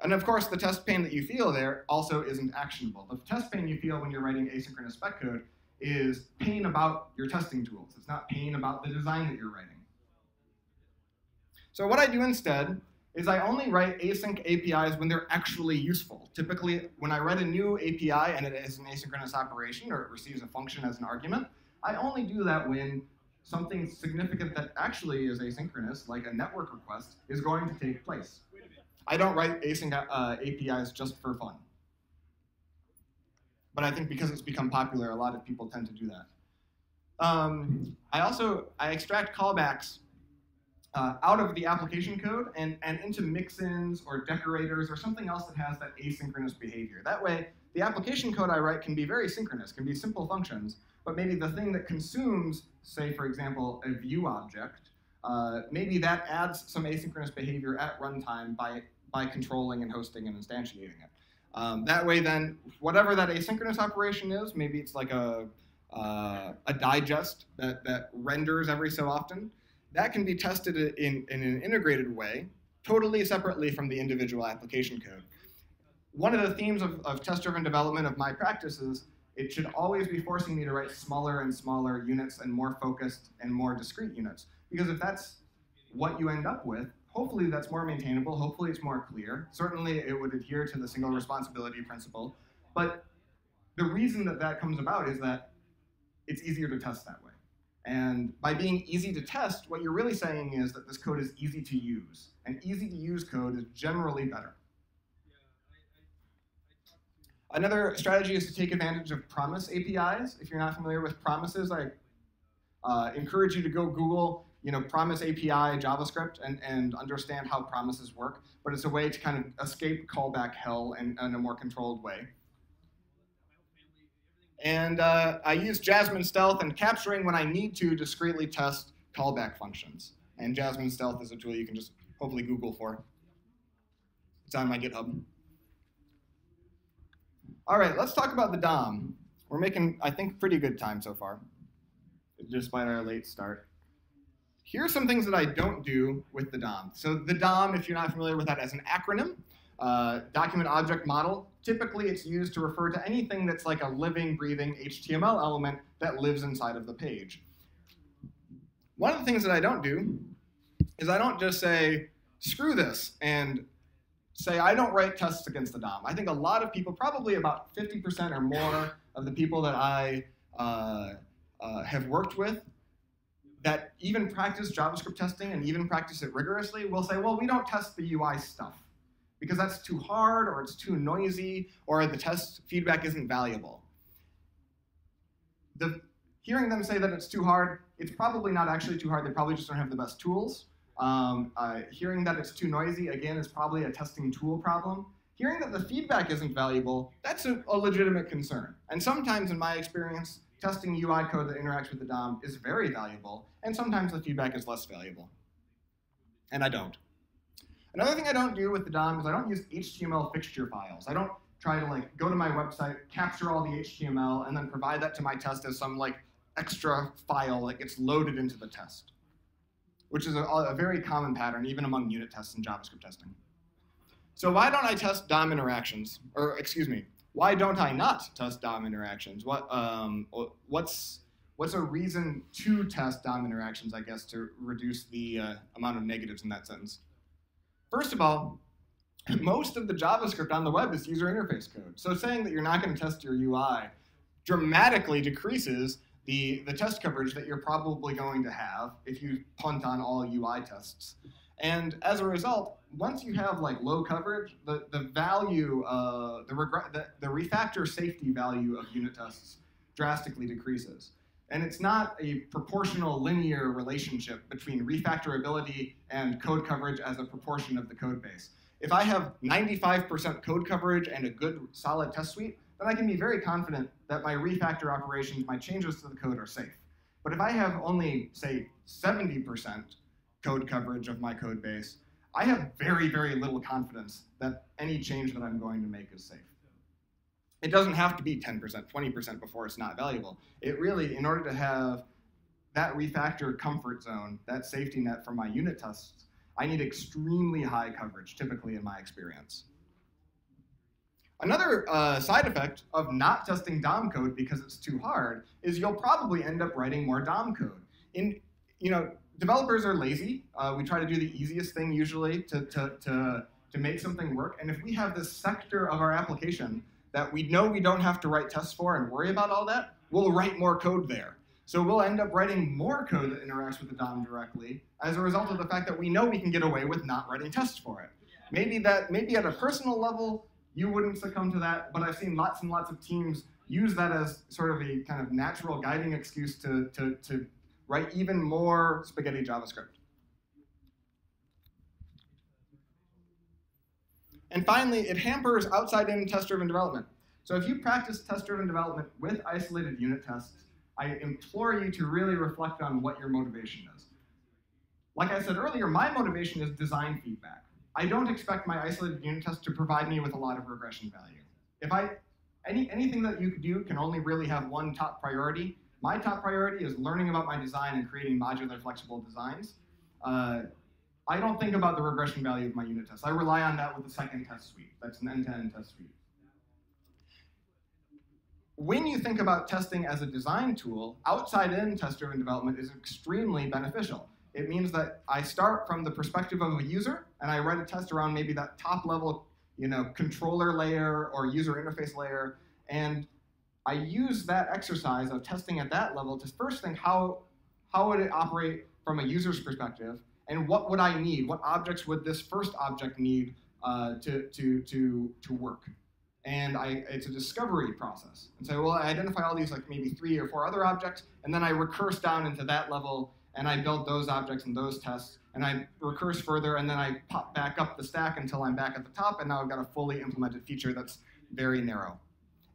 And of course, the test pain that you feel there also isn't actionable. The test pain you feel when you're writing asynchronous spec code is pain about your testing tools. It's not pain about the design that you're writing. So what I do instead is I only write async APIs when they're actually useful. Typically, when I write a new API and it is an asynchronous operation or it receives a function as an argument, I only do that when something significant that actually is asynchronous, like a network request, is going to take place. I don't write async APIs just for fun. But I think because it's become popular, a lot of people tend to do that. I extract callbacks out of the application code and into mix-ins or decorators or something else that has that asynchronous behavior. That way, the application code I write can be very synchronous, can be simple functions, but maybe the thing that consumes, say, for example, a view object, maybe that adds some asynchronous behavior at runtime by controlling and hosting and instantiating it. That way, then, whatever that asynchronous operation is, maybe it's like a digest that renders every so often, that can be tested in an integrated way, totally separately from the individual application code. One of the themes of test-driven development of my practice is it should always be forcing me to write smaller and smaller units and more focused and more discrete units. Because if that's what you end up with, hopefully that's more maintainable, hopefully it's more clear. Certainly it would adhere to the single responsibility principle. But the reason that that comes about is that it's easier to test that way. And by being easy to test, what you're really saying is that this code is easy to use. And easy to use code is generally better. Another strategy is to take advantage of promise APIs. If you're not familiar with promises, I encourage you to go Google promise API JavaScript and understand how promises work. But it's a way to kind of escape callback hell in a more controlled way. And I use Jasmine Stealth and capturing when I need to discretely test callback functions. And Jasmine Stealth is a tool you can just hopefully Google for. It's on my GitHub. All right, let's talk about the DOM. We're making, I think, pretty good time so far, despite our late start. Here are some things that I don't do with the DOM. So the DOM, if you're not familiar with that as an acronym, document object model, typically it's used to refer to anything that's like a living, breathing HTML element that lives inside of the page. One of the things that I don't do is I don't just say, screw this, and say I don't write tests against the DOM. I think a lot of people, probably about 50% or more of the people that I have worked with that even practice JavaScript testing and even practice it rigorously will say, well, we don't test the UI stuff because that's too hard or it's too noisy or the test feedback isn't valuable. Hearing them say that it's too hard, it's probably not actually too hard. They probably just don't have the best tools. Hearing that it's too noisy, again, is probably a testing tool problem. Hearing that the feedback isn't valuable, that's a legitimate concern. And sometimes, in my experience, testing UI code that interacts with the DOM is very valuable, and sometimes the feedback is less valuable. And I don't. Another thing I don't do with the DOM is I don't use HTML fixture files. I don't try to go to my website, capture all the HTML, and then provide that to my test as some extra file that gets loaded into the test, which is a very common pattern even among unit tests and JavaScript testing. So why don't I test DOM interactions? Or excuse me, why don't I not test DOM interactions? What's a reason to test DOM interactions, I guess, to reduce the amount of negatives in that sentence? First of all, most of the JavaScript on the web is user interface code. So saying that you're not going to test your UI dramatically decreases the test coverage that you're probably going to have if you punt on all UI tests. And as a result, once you have low coverage, the value, the refactor safety value of unit tests drastically decreases. And it's not a proportional linear relationship between refactorability and code coverage as a proportion of the code base. If I have 95% code coverage and a good solid test suite, then I can be very confident that my refactor operations, my changes to the code are safe. But if I have only, say, 70% code coverage of my code base, I have very, very little confidence that any change that I'm going to make is safe. It doesn't have to be 10%, 20% before it's not valuable. It really, in order to have that refactor comfort zone, that safety net for my unit tests, I need extremely high coverage, typically in my experience. Another side effect of not testing DOM code because it's too hard is you'll probably end up writing more DOM code. Developers are lazy. We try to do the easiest thing usually to make something work. And if we have this sector of our application that we know we don't have to write tests for and worry about all that, we'll write more code there. So we'll end up writing more code that interacts with the DOM directly as a result of the fact that we know we can get away with not writing tests for it. Maybe at a personal level, you wouldn't succumb to that, but I've seen lots and lots of teams use that as sort of a kind of natural guiding excuse to write even more spaghetti JavaScript. And finally, it hampers outside-in test-driven development. So if you practice test-driven development with isolated unit tests, I implore you to really reflect on what your motivation is. Like I said earlier, my motivation is design feedback. I don't expect my isolated unit test to provide me with a lot of regression value. Anything that you could do can only really have one top priority. My top priority is learning about my design and creating modular, flexible designs. I don't think about the regression value of my unit tests. I rely on that with the second test suite. That's an end-to-end test suite. When you think about testing as a design tool, outside-in test-driven development is extremely beneficial. It means that I start from the perspective of a user, and I write a test around maybe that top-level, controller layer or user interface layer, and I use that exercise of testing at that level to first think how would it operate from a user's perspective, and what would I need? What objects would this first object need to work? And it's a discovery process. And so I identify all these like maybe 3 or 4 other objects, and then I recurse down into that level, and I build those objects and those tests, and I recurse further, and then I pop back up the stack until I'm back at the top, and now I've got a fully implemented feature that's very narrow.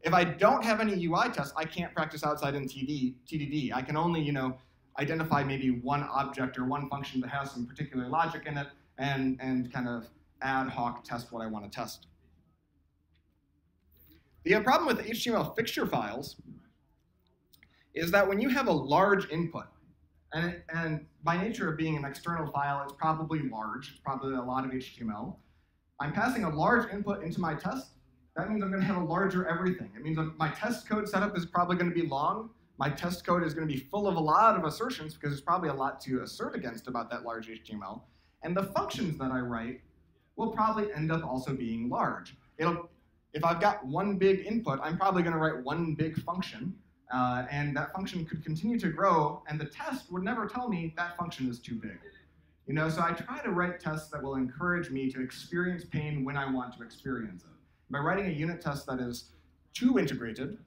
If I don't have any UI tests, I can't practice outside-in TDD. I can only, identify maybe one object or one function that has some particular logic in it, and kind of ad hoc test what I want to test. The problem with HTML fixture files is that when you have a large input, and by nature of being an external file, it's probably large, it's probably a lot of HTML. I'm passing a large input into my test. That means I'm going to have a larger everything. It means that my test code setup is probably going to be long. My test code is going to be full of a lot of assertions because there's probably a lot to assert against about that large HTML. And the functions that I write will probably end up also being large. If I've got one big input, I'm probably going to write one big function. And that function could continue to grow, and the test would never tell me that function is too big. So I try to write tests that will encourage me to experience pain when I want to experience it. By writing a unit test that is too integrated,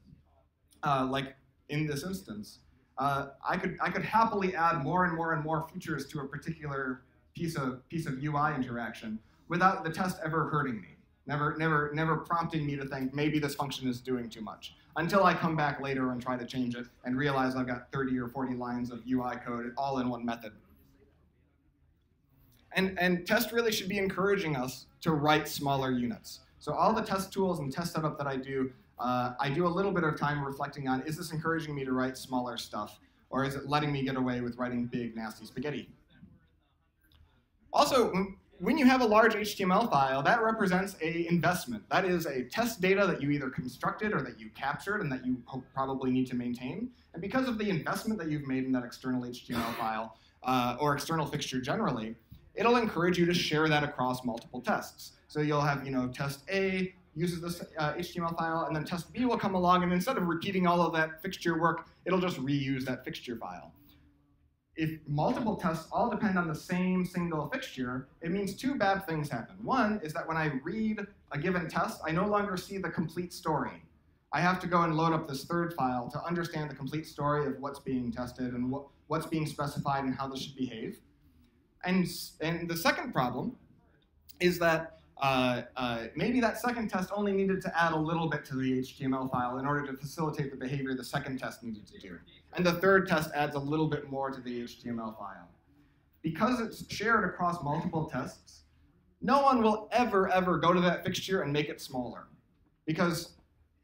like in this instance, I could happily add more and more and more features to a particular piece of UI interaction without the test ever hurting me. Never prompting me to think maybe this function is doing too much, until I come back later and try to change it and realize I've got 30 or 40 lines of UI code all in one method. And test really should be encouraging us to write smaller units. So all the test tools and test setup that I do a little bit of time reflecting on, is this encouraging me to write smaller stuff, or is it letting me get away with writing big, nasty spaghetti? Also, when you have a large HTML file, that represents an investment. That is a test data that you either constructed or that you captured and that you probably need to maintain. And because of the investment that you've made in that external HTML file, or external fixture generally, it'll encourage you to share that across multiple tests. So you'll have, test A uses this HTML file, and then test B will come along, and instead of repeating all of that fixture work, it'll just reuse that fixture file. If multiple tests all depend on the same single fixture, it means 2 bad things happen. One is that when I read a given test, I no longer see the complete story. I have to go and load up this third file to understand the complete story of what's being tested and what's being specified and how this should behave. And the second problem is that maybe that second test only needed to add a little bit to the HTML file in order to facilitate the behavior the second test needed to do. And the third test adds a little bit more to the HTML file. Because it's shared across multiple tests, no one will ever go to that fixture and make it smaller. Because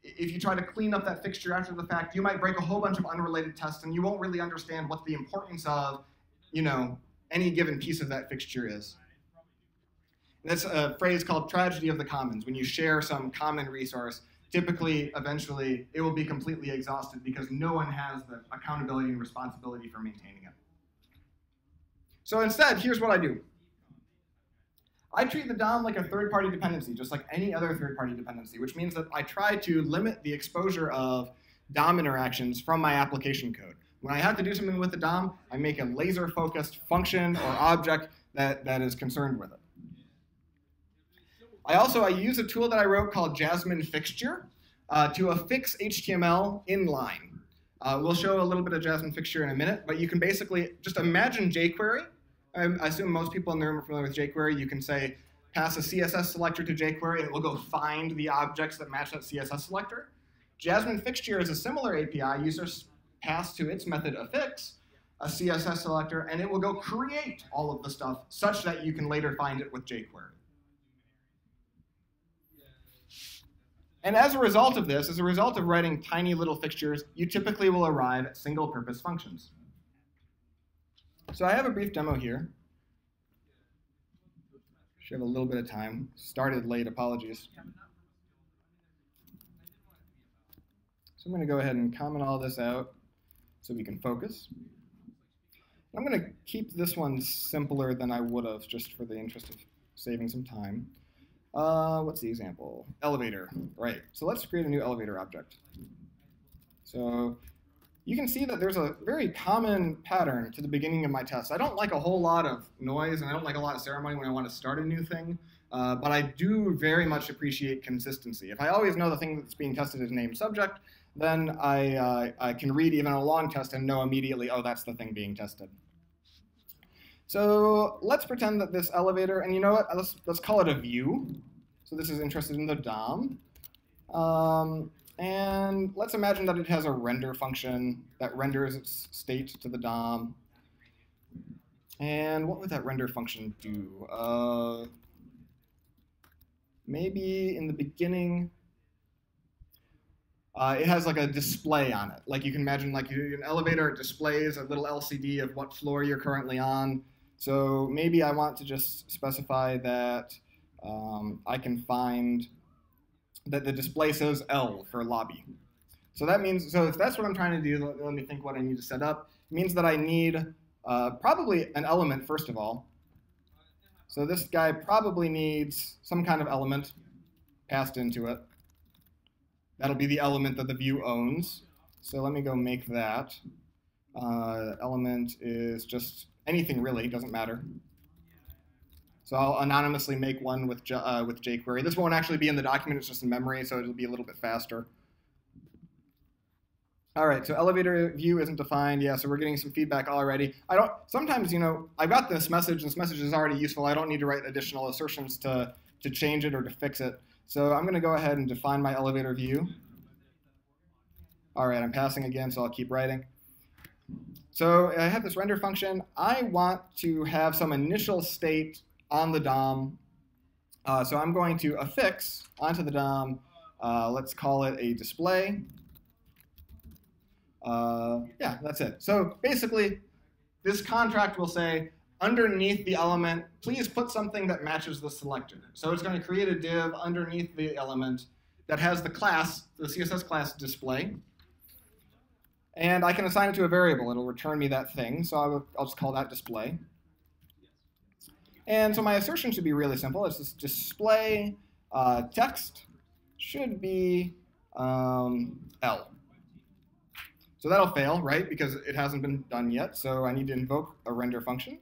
if you try to clean up that fixture after the fact, you might break a whole bunch of unrelated tests, and you won't really understand what the importance of, any given piece of that fixture is. That's a phrase called tragedy of the commons. When you share some common resource, typically, eventually, it will be completely exhausted because no one has the accountability and responsibility for maintaining it. So instead, here's what I do. I treat the DOM like a third-party dependency, just like any other third-party dependency, which means that I try to limit the exposure of DOM interactions from my application code. When I have to do something with the DOM, I make a laser-focused function or object that is concerned with it. I use a tool that I wrote called Jasmine Fixture to affix HTML inline. We'll show a little bit of Jasmine Fixture in a minute, but you can basically just imagine jQuery. I assume most people in the room are familiar with jQuery. You can say, pass a CSS selector to jQuery, and it will go find the objects that match that CSS selector. Jasmine Fixture is a similar API. Users pass to its method affix a CSS selector, and it will go create all of the stuff such that you can later find it with jQuery. And as a result of this, as a result of writing tiny little fixtures, you typically will arrive at single-purpose functions. So I have a brief demo here. Should have a little bit of time. Started late, apologies. So I'm going to go ahead and comment all this out so we can focus. I'm going to keep this one simpler than I would have, just for the interest of saving some time. What's the example? Elevator, right. So let's create a new elevator object. So you can see that there's a very common pattern to the beginning of my test. I don't like a whole lot of noise, and I don't like a lot of ceremony when I want to start a new thing, but I do very much appreciate consistency. If I always know the thing that's being tested is named subject, then I can read even a long test and know immediately, oh, that's the thing being tested. So let's pretend that this elevator, and you know what, let's call it a view. So this is interested in the DOM. And let's imagine that it has a render function that renders its state to the DOM. And what would that render function do? Maybe in the beginning, it has like a display on it. Like you can imagine like an elevator, it displays a little LCD of what floor you're currently on. So maybe I want to just specify that I can find that the display says L for lobby. So that means, so if that's what I'm trying to do, let me think what I need to set up. It means that I need probably an element, first of all. So this guy probably needs some kind of element passed into it. That'll be the element that the view owns. So let me go make that. Element is just anything really, doesn't matter. So I'll anonymously make one with jQuery. This won't actually be in the document, it's just in memory, so it'll be a little bit faster. All right, so elevator view isn't defined. Yeah, so we're getting some feedback already. Sometimes, you know, I got this message, and this message is already useful. I don't need to write additional assertions to change it or to fix it. So I'm going to go ahead and define my elevator view. All right, I'm passing again, so I'll keep writing. So I have this render function. I want to have some initial state on the DOM. So I'm going to affix onto the DOM. Let's call it a display. Yeah, that's it. So basically, this contract will say, underneath the element, please put something that matches the selector. So it's going to create a div underneath the element that has the class, the CSS class display. And I can assign it to a variable. It'll return me that thing. So I'll just call that display. And so my assertion should be really simple. It's this display text should be L. So that'll fail, right? Because it hasn't been done yet. So I need to invoke a render function.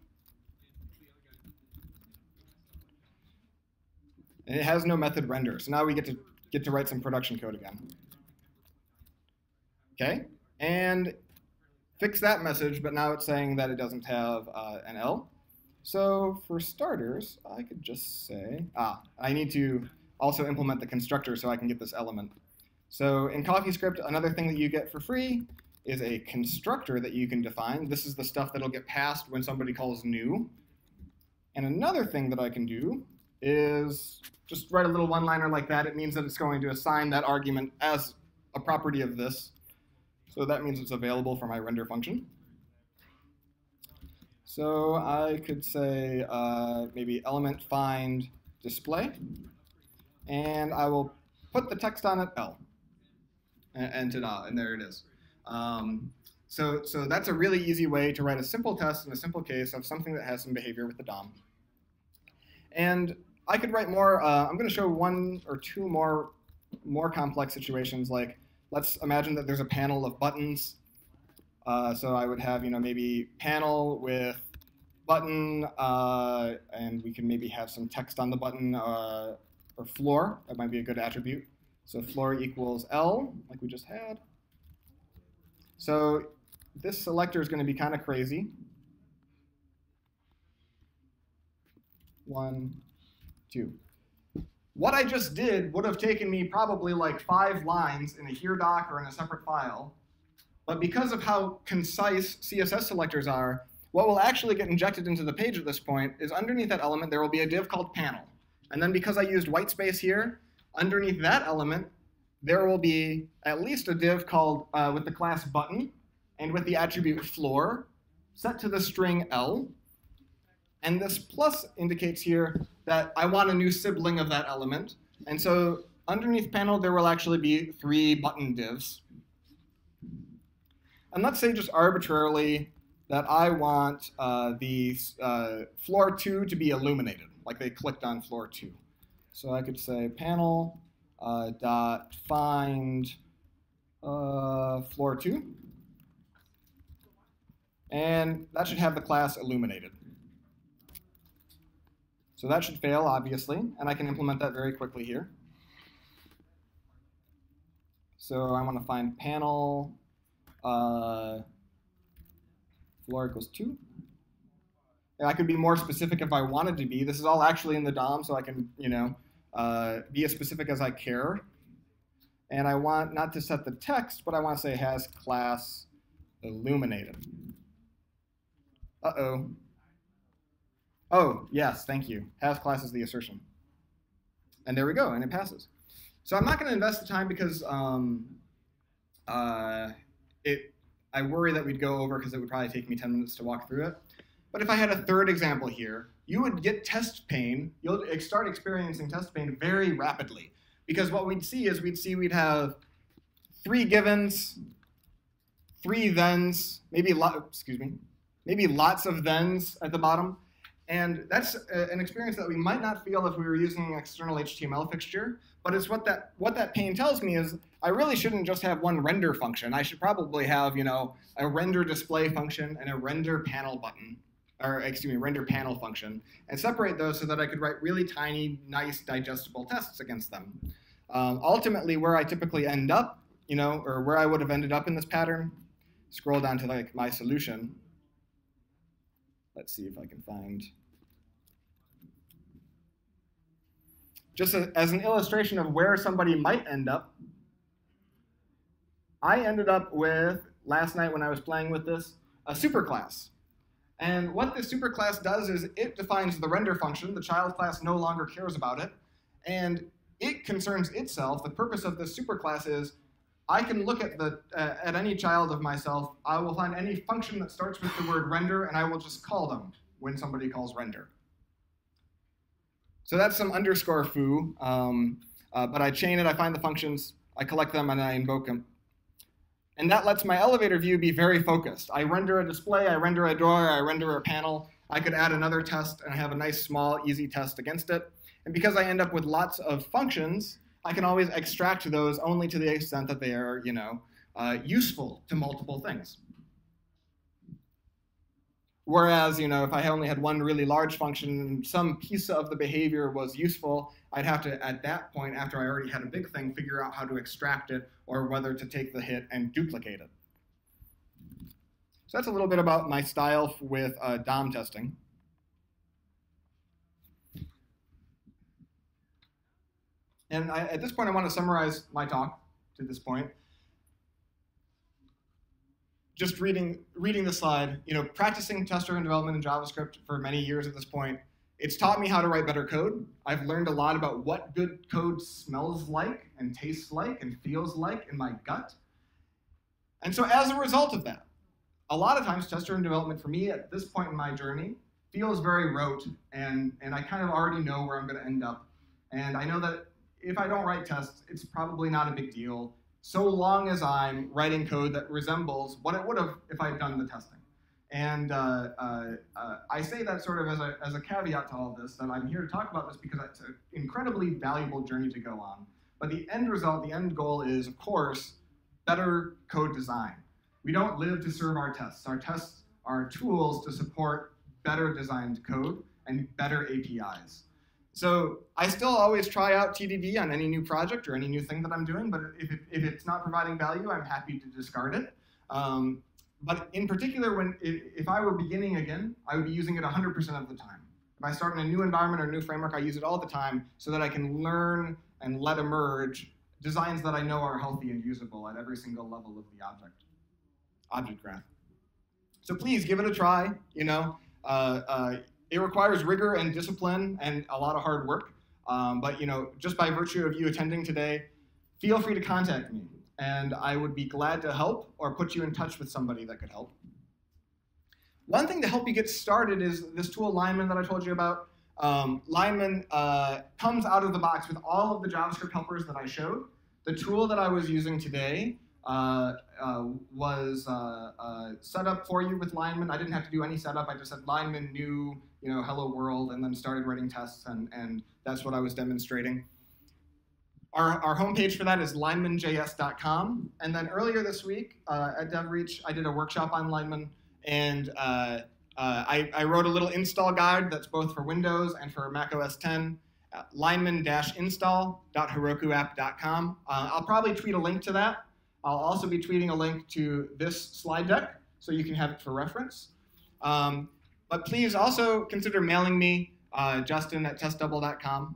And it has no method render. So now we get to write some production code again. OK? And fix that message, but now it's saying that it doesn't have an L. So for starters, I could just say, I need to also implement the constructor so I can get this element. So in CoffeeScript, another thing that you get for free is a constructor that you can define. This is the stuff that'll get passed when somebody calls new. And another thing that I can do is just write a little one-liner like that. It means that it's going to assign that argument as a property of this. So that means it's available for my render function. So I could say maybe element find display, and I will put the text on it L, and ta-da, and there it is. So that's a really easy way to write a simple test in a simple case of something that has some behavior with the DOM. And I could write more. I'm going to show one or two more complex situations. Like, let's imagine that there's a panel of buttons. So I would have, maybe panel with button, and we can maybe have some text on the button, or floor. That might be a good attribute. So floor equals L, like we just had. So this selector is going to be kind of crazy. 1, 2. What I just did would have taken me probably like 5 lines in a here doc or in a separate file. But because of how concise CSS selectors are, what will actually get injected into the page at this point is underneath that element, there will be a div called panel. And then because I used white space here, underneath that element, there will be at least a div called with the class button and with the attribute floor set to the string L. And this plus indicates here that I want a new sibling of that element. And so underneath panel, there will actually be 3 button divs. And let's say just arbitrarily that I want the floor 2 to be illuminated, like they clicked on floor 2. So I could say panel dot find floor 2. And that should have the class illuminated. So that should fail, obviously, and I can implement that very quickly here. So I want to find panel floor equals 2. And I could be more specific if I wanted to be. This is all actually in the DOM, so I can, be as specific as I care. And I want not to set the text, but I want to say has class illuminated. Uh-oh. Oh, yes, thank you. Has class is the assertion. And there we go, and it passes. So I'm not going to invest the time because I worry that we'd go over because it would probably take me 10 minutes to walk through it. But if I had a third example here, you would get test pain. You'll start experiencing test pain very rapidly. Because what we'd see is we'd have 3 givens, 3 thens, maybe lots of thens at the bottom. And that's an experience that we might not feel if we were using an external HTML fixture. But it's what that pain tells me is I really shouldn't just have one render function. I should probably have, a render display function and a render panel button, or render panel function, and separate those so that I could write really tiny, nice, digestible tests against them. Ultimately, where I typically end up, or where I would have ended up in this pattern, scroll down to like my solution. Let's see if I can find. Just as an illustration of where somebody might end up, I ended up with, last night when I was playing with this, a superclass. And what this superclass does is it defines the render function. The child class no longer cares about it. And it concerns itself. The purpose of this superclass is I can look at any child of myself. I will find any function that starts with the word render, and I will just call them when somebody calls render. So that's some underscore foo, but I chain it, I find the functions, I collect them, and I invoke them. And that lets my elevator view be very focused. I render a display, I render a door, I render a panel. I could add another test and have a nice, small, easy test against it. And because I end up with lots of functions, I can always extract those only to the extent that they are, useful to multiple things. Whereas, if I only had one really large function and some piece of the behavior was useful, I'd have to, at that point, after I already had a big thing, figure out how to extract it or whether to take the hit and duplicate it. So that's a little bit about my style with DOM testing. And at this point, I want to summarize my talk to this point. Just reading the slide, practicing test-driven development in JavaScript for many years at this point, it's taught me how to write better code. I've learned a lot about what good code smells like and tastes like and feels like in my gut. And so as a result of that, a lot of times test-driven development for me at this point in my journey feels very rote, and I kind of already know where I'm going to end up. And I know that if I don't write tests, it's probably not a big deal, so long as I'm writing code that resembles what it would have if I had done the testing. And I say that sort of as a caveat to all this, that I'm here to talk about this because it's an incredibly valuable journey to go on. But the end result, the end goal is, of course, better code design. We don't live to serve our tests. Our tests are tools to support better designed code and better APIs. So I still always try out TDD on any new project or any new thing that I'm doing, but if it's not providing value, I'm happy to discard it. But in particular, if I were beginning again, I would be using it 100% of the time. If I start in a new environment or a new framework, I use it all the time so that I can learn and let emerge designs that I know are healthy and usable at every single level of the object graph. So please give it a try. It requires rigor and discipline and a lot of hard work. But just by virtue of you attending today, feel free to contact me, and I would be glad to help or put you in touch with somebody that could help. One thing to help you get started is this tool Lineman that I told you about. Lineman comes out of the box with all of the JavaScript helpers that I showed. The tool that I was using today was set up for you with Lineman. I didn't have to do any setup. I just said Lineman new, hello world, and then started writing tests, and that's what I was demonstrating. Our homepage for that is linemanjs.com. And then earlier this week at DevReach, I did a workshop on Lineman, and I wrote a little install guide that's both for Windows and for Mac OS X, lineman-install.herokuapp.com. I'll probably tweet a link to that. I'll also be tweeting a link to this slide deck, so you can have it for reference. But please also consider mailing me, justin@testdouble.com.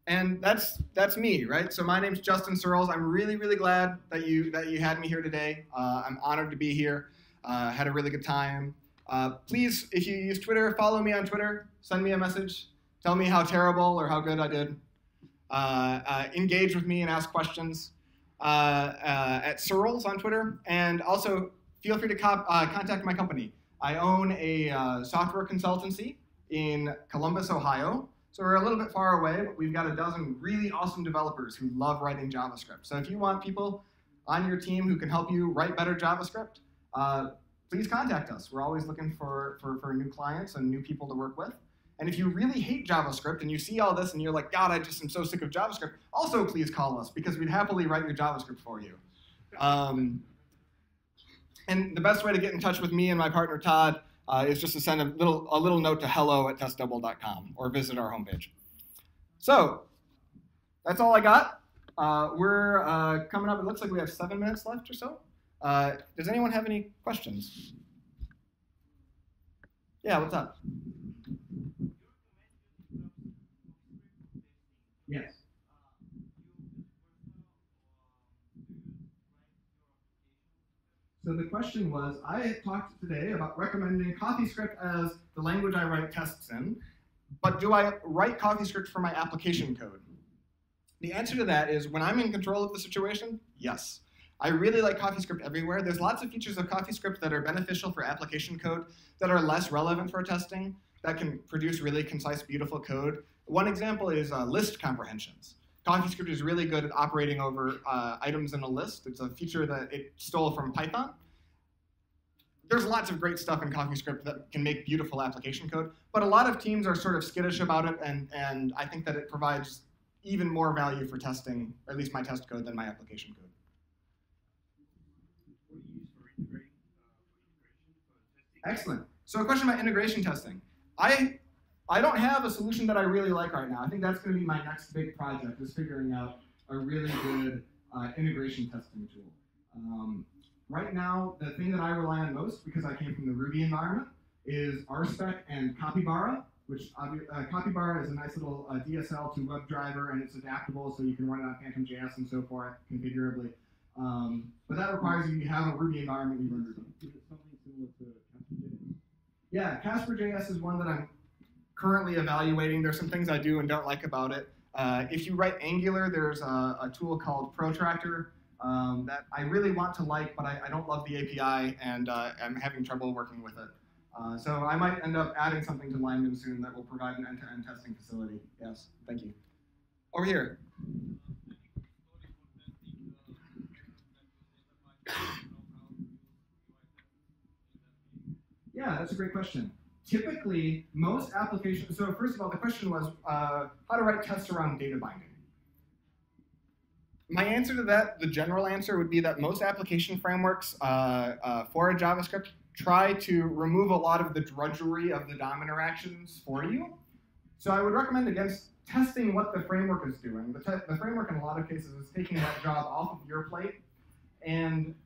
And that's me, right? So my name's Justin Searles. I'm really, really glad that you had me here today. I'm honored to be here. Had a really good time. Please, if you use Twitter, follow me on Twitter. Send me a message. Tell me how terrible or how good I did. Engage with me and ask questions at Searles on Twitter. And also, feel free to contact my company. I own a software consultancy in Columbus, Ohio. So we're a little bit far away, but we've got a dozen really awesome developers who love writing JavaScript. So if you want people on your team who can help you write better JavaScript, please contact us. We're always looking for new clients and new people to work with. And if you really hate JavaScript and you see all this and you're like, God, I just am so sick of JavaScript, also please call us, because we'd happily write your JavaScript for you. And the best way to get in touch with me and my partner Todd is just to send a little note to hello@testdouble.com or visit our homepage. So that's all I got. We're coming up. It looks like we have 7 minutes left or so. Does anyone have any questions? Yeah, what's up? Yes. So the question was, I talked today about recommending CoffeeScript as the language I write tests in, but do I write CoffeeScript for my application code? The answer to that is, when I'm in control of the situation, yes. I really like CoffeeScript everywhere. There's lots of features of CoffeeScript that are beneficial for application code that are less relevant for testing, that can produce really concise, beautiful code. One example is list comprehensions. CoffeeScript is really good at operating over items in a list. It's a feature that it stole from Python. There's lots of great stuff in CoffeeScript that can make beautiful application code, but a lot of teams are sort of skittish about it, and I think that it provides even more value for testing, or at least my test code, than my application code.
What do you use for integration for testing?
Excellent. So a question about integration testing. I don't have a solution that I really like right now. I think that's going to be my next big project, is figuring out a really good integration testing tool. Right now, the thing that I rely on most, because I came from the Ruby environment, is RSpec and Capybara, which Capybara is a nice little DSL to WebDriver, and it's adaptable, so you can run it on Phantom.js and so forth configurably. But that requires you to have a Ruby environment you run Ruby.
Is it something similar to Casper.js?
Yeah, Casper.js is one that I'm currently evaluating. There's some things I do and don't like about it. If you write Angular, there's a tool called Protractor that I really want to like, but I don't love the API, and I'm having trouble working with it. So I might end up adding something to Lineman soon that will provide an end-to-end testing facility. Yes, thank you. Over here. Yeah, that's a great question. Typically, most applications, so first of all, the question was how to write tests around data binding. My answer to that, the general answer would be that most application frameworks for a JavaScript try to remove a lot of the drudgery of the DOM interactions for you. So I would recommend against testing what the framework is doing. The framework in a lot of cases is taking that job off of your plate. And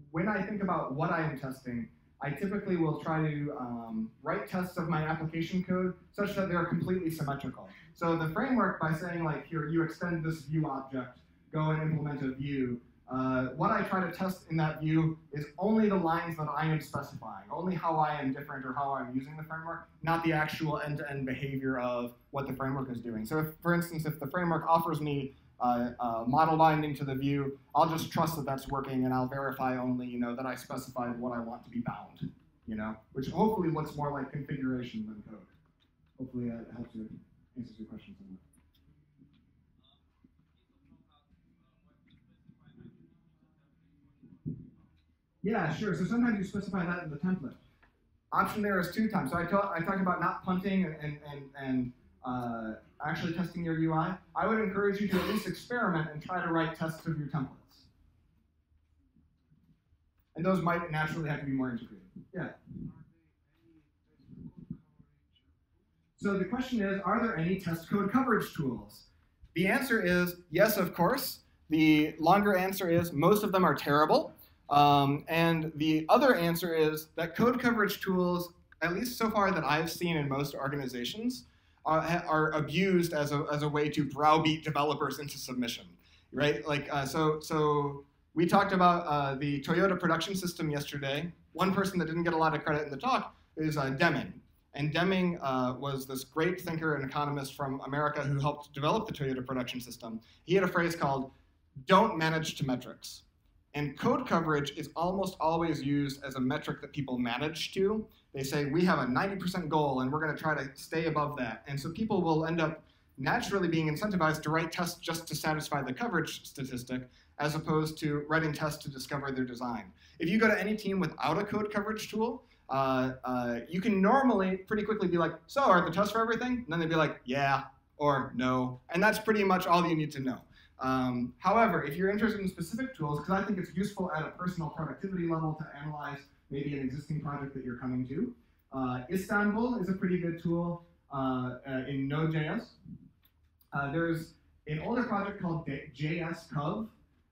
when I think about what I am testing, I typically will try to write tests of my application code such that they're completely symmetrical. So the framework, by saying like, here, you extend this view object, go and implement a view, what I try to test in that view is only the lines that I am specifying, only how I am different or how I'm using the framework, not the actual end-to-end behavior of what the framework is doing. So if, for instance, if the framework offers me model binding to the view, I'll just trust that that's working, and I'll verify only, that I specified what I want to be bound, which hopefully looks more like configuration than code. Hopefully that helps you answer your questions on that. Yeah, sure. So sometimes you specify that in the template. Option there is 2 times. So I talked about not punting and actually testing your UI. I would encourage you to at least experiment and try to write tests of your templates. And those might naturally have to be more integrated. Yeah. So the question is, are there any test code coverage tools? The answer is yes, of course. The longer answer is most of them are terrible. And the other answer is that code coverage tools, at least so far that I've seen in most organizations, are abused as a way to browbeat developers into submission, right? Like, so we talked about the Toyota production system yesterday. One person that didn't get a lot of credit in the talk is Deming. And Deming was this great thinker and economist from America who helped develop the Toyota production system. He had a phrase called, "Don't manage to metrics." And code coverage is almost always used as a metric that people manage to. They say, we have a 90% goal, and we're going to try to stay above that. And so people will end up naturally being incentivized to write tests just to satisfy the coverage statistic, as opposed to writing tests to discover their design. If you go to any team without a code coverage tool, you can normally pretty quickly be like, so are the tests for everything? And then they'd be like, yeah, or no. And that's pretty much all you need to know. However, if you're interested in specific tools, because I think it's useful at a personal productivity level to analyze maybe an existing project that you're coming to, Istanbul is a pretty good tool in Node.js. There's an older project called JS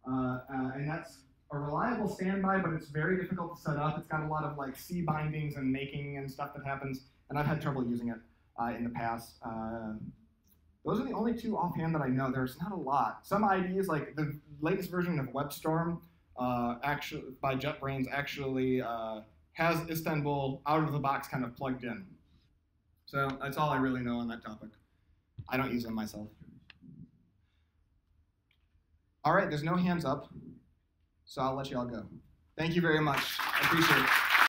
and that's a reliable standby, but it's very difficult to set up. It's got a lot of like C bindings and making and stuff that happens, and I've had trouble using it in the past. Those are the only 2 offhand that I know. There's not a lot. Some IDEs, like the latest version of WebStorm, actually by JetBrains, actually has Istanbul out of the box kind of plugged in. So that's all I really know on that topic. I don't use them myself. All right, there's no hands up, so I'll let you all go. Thank you very much. I appreciate it.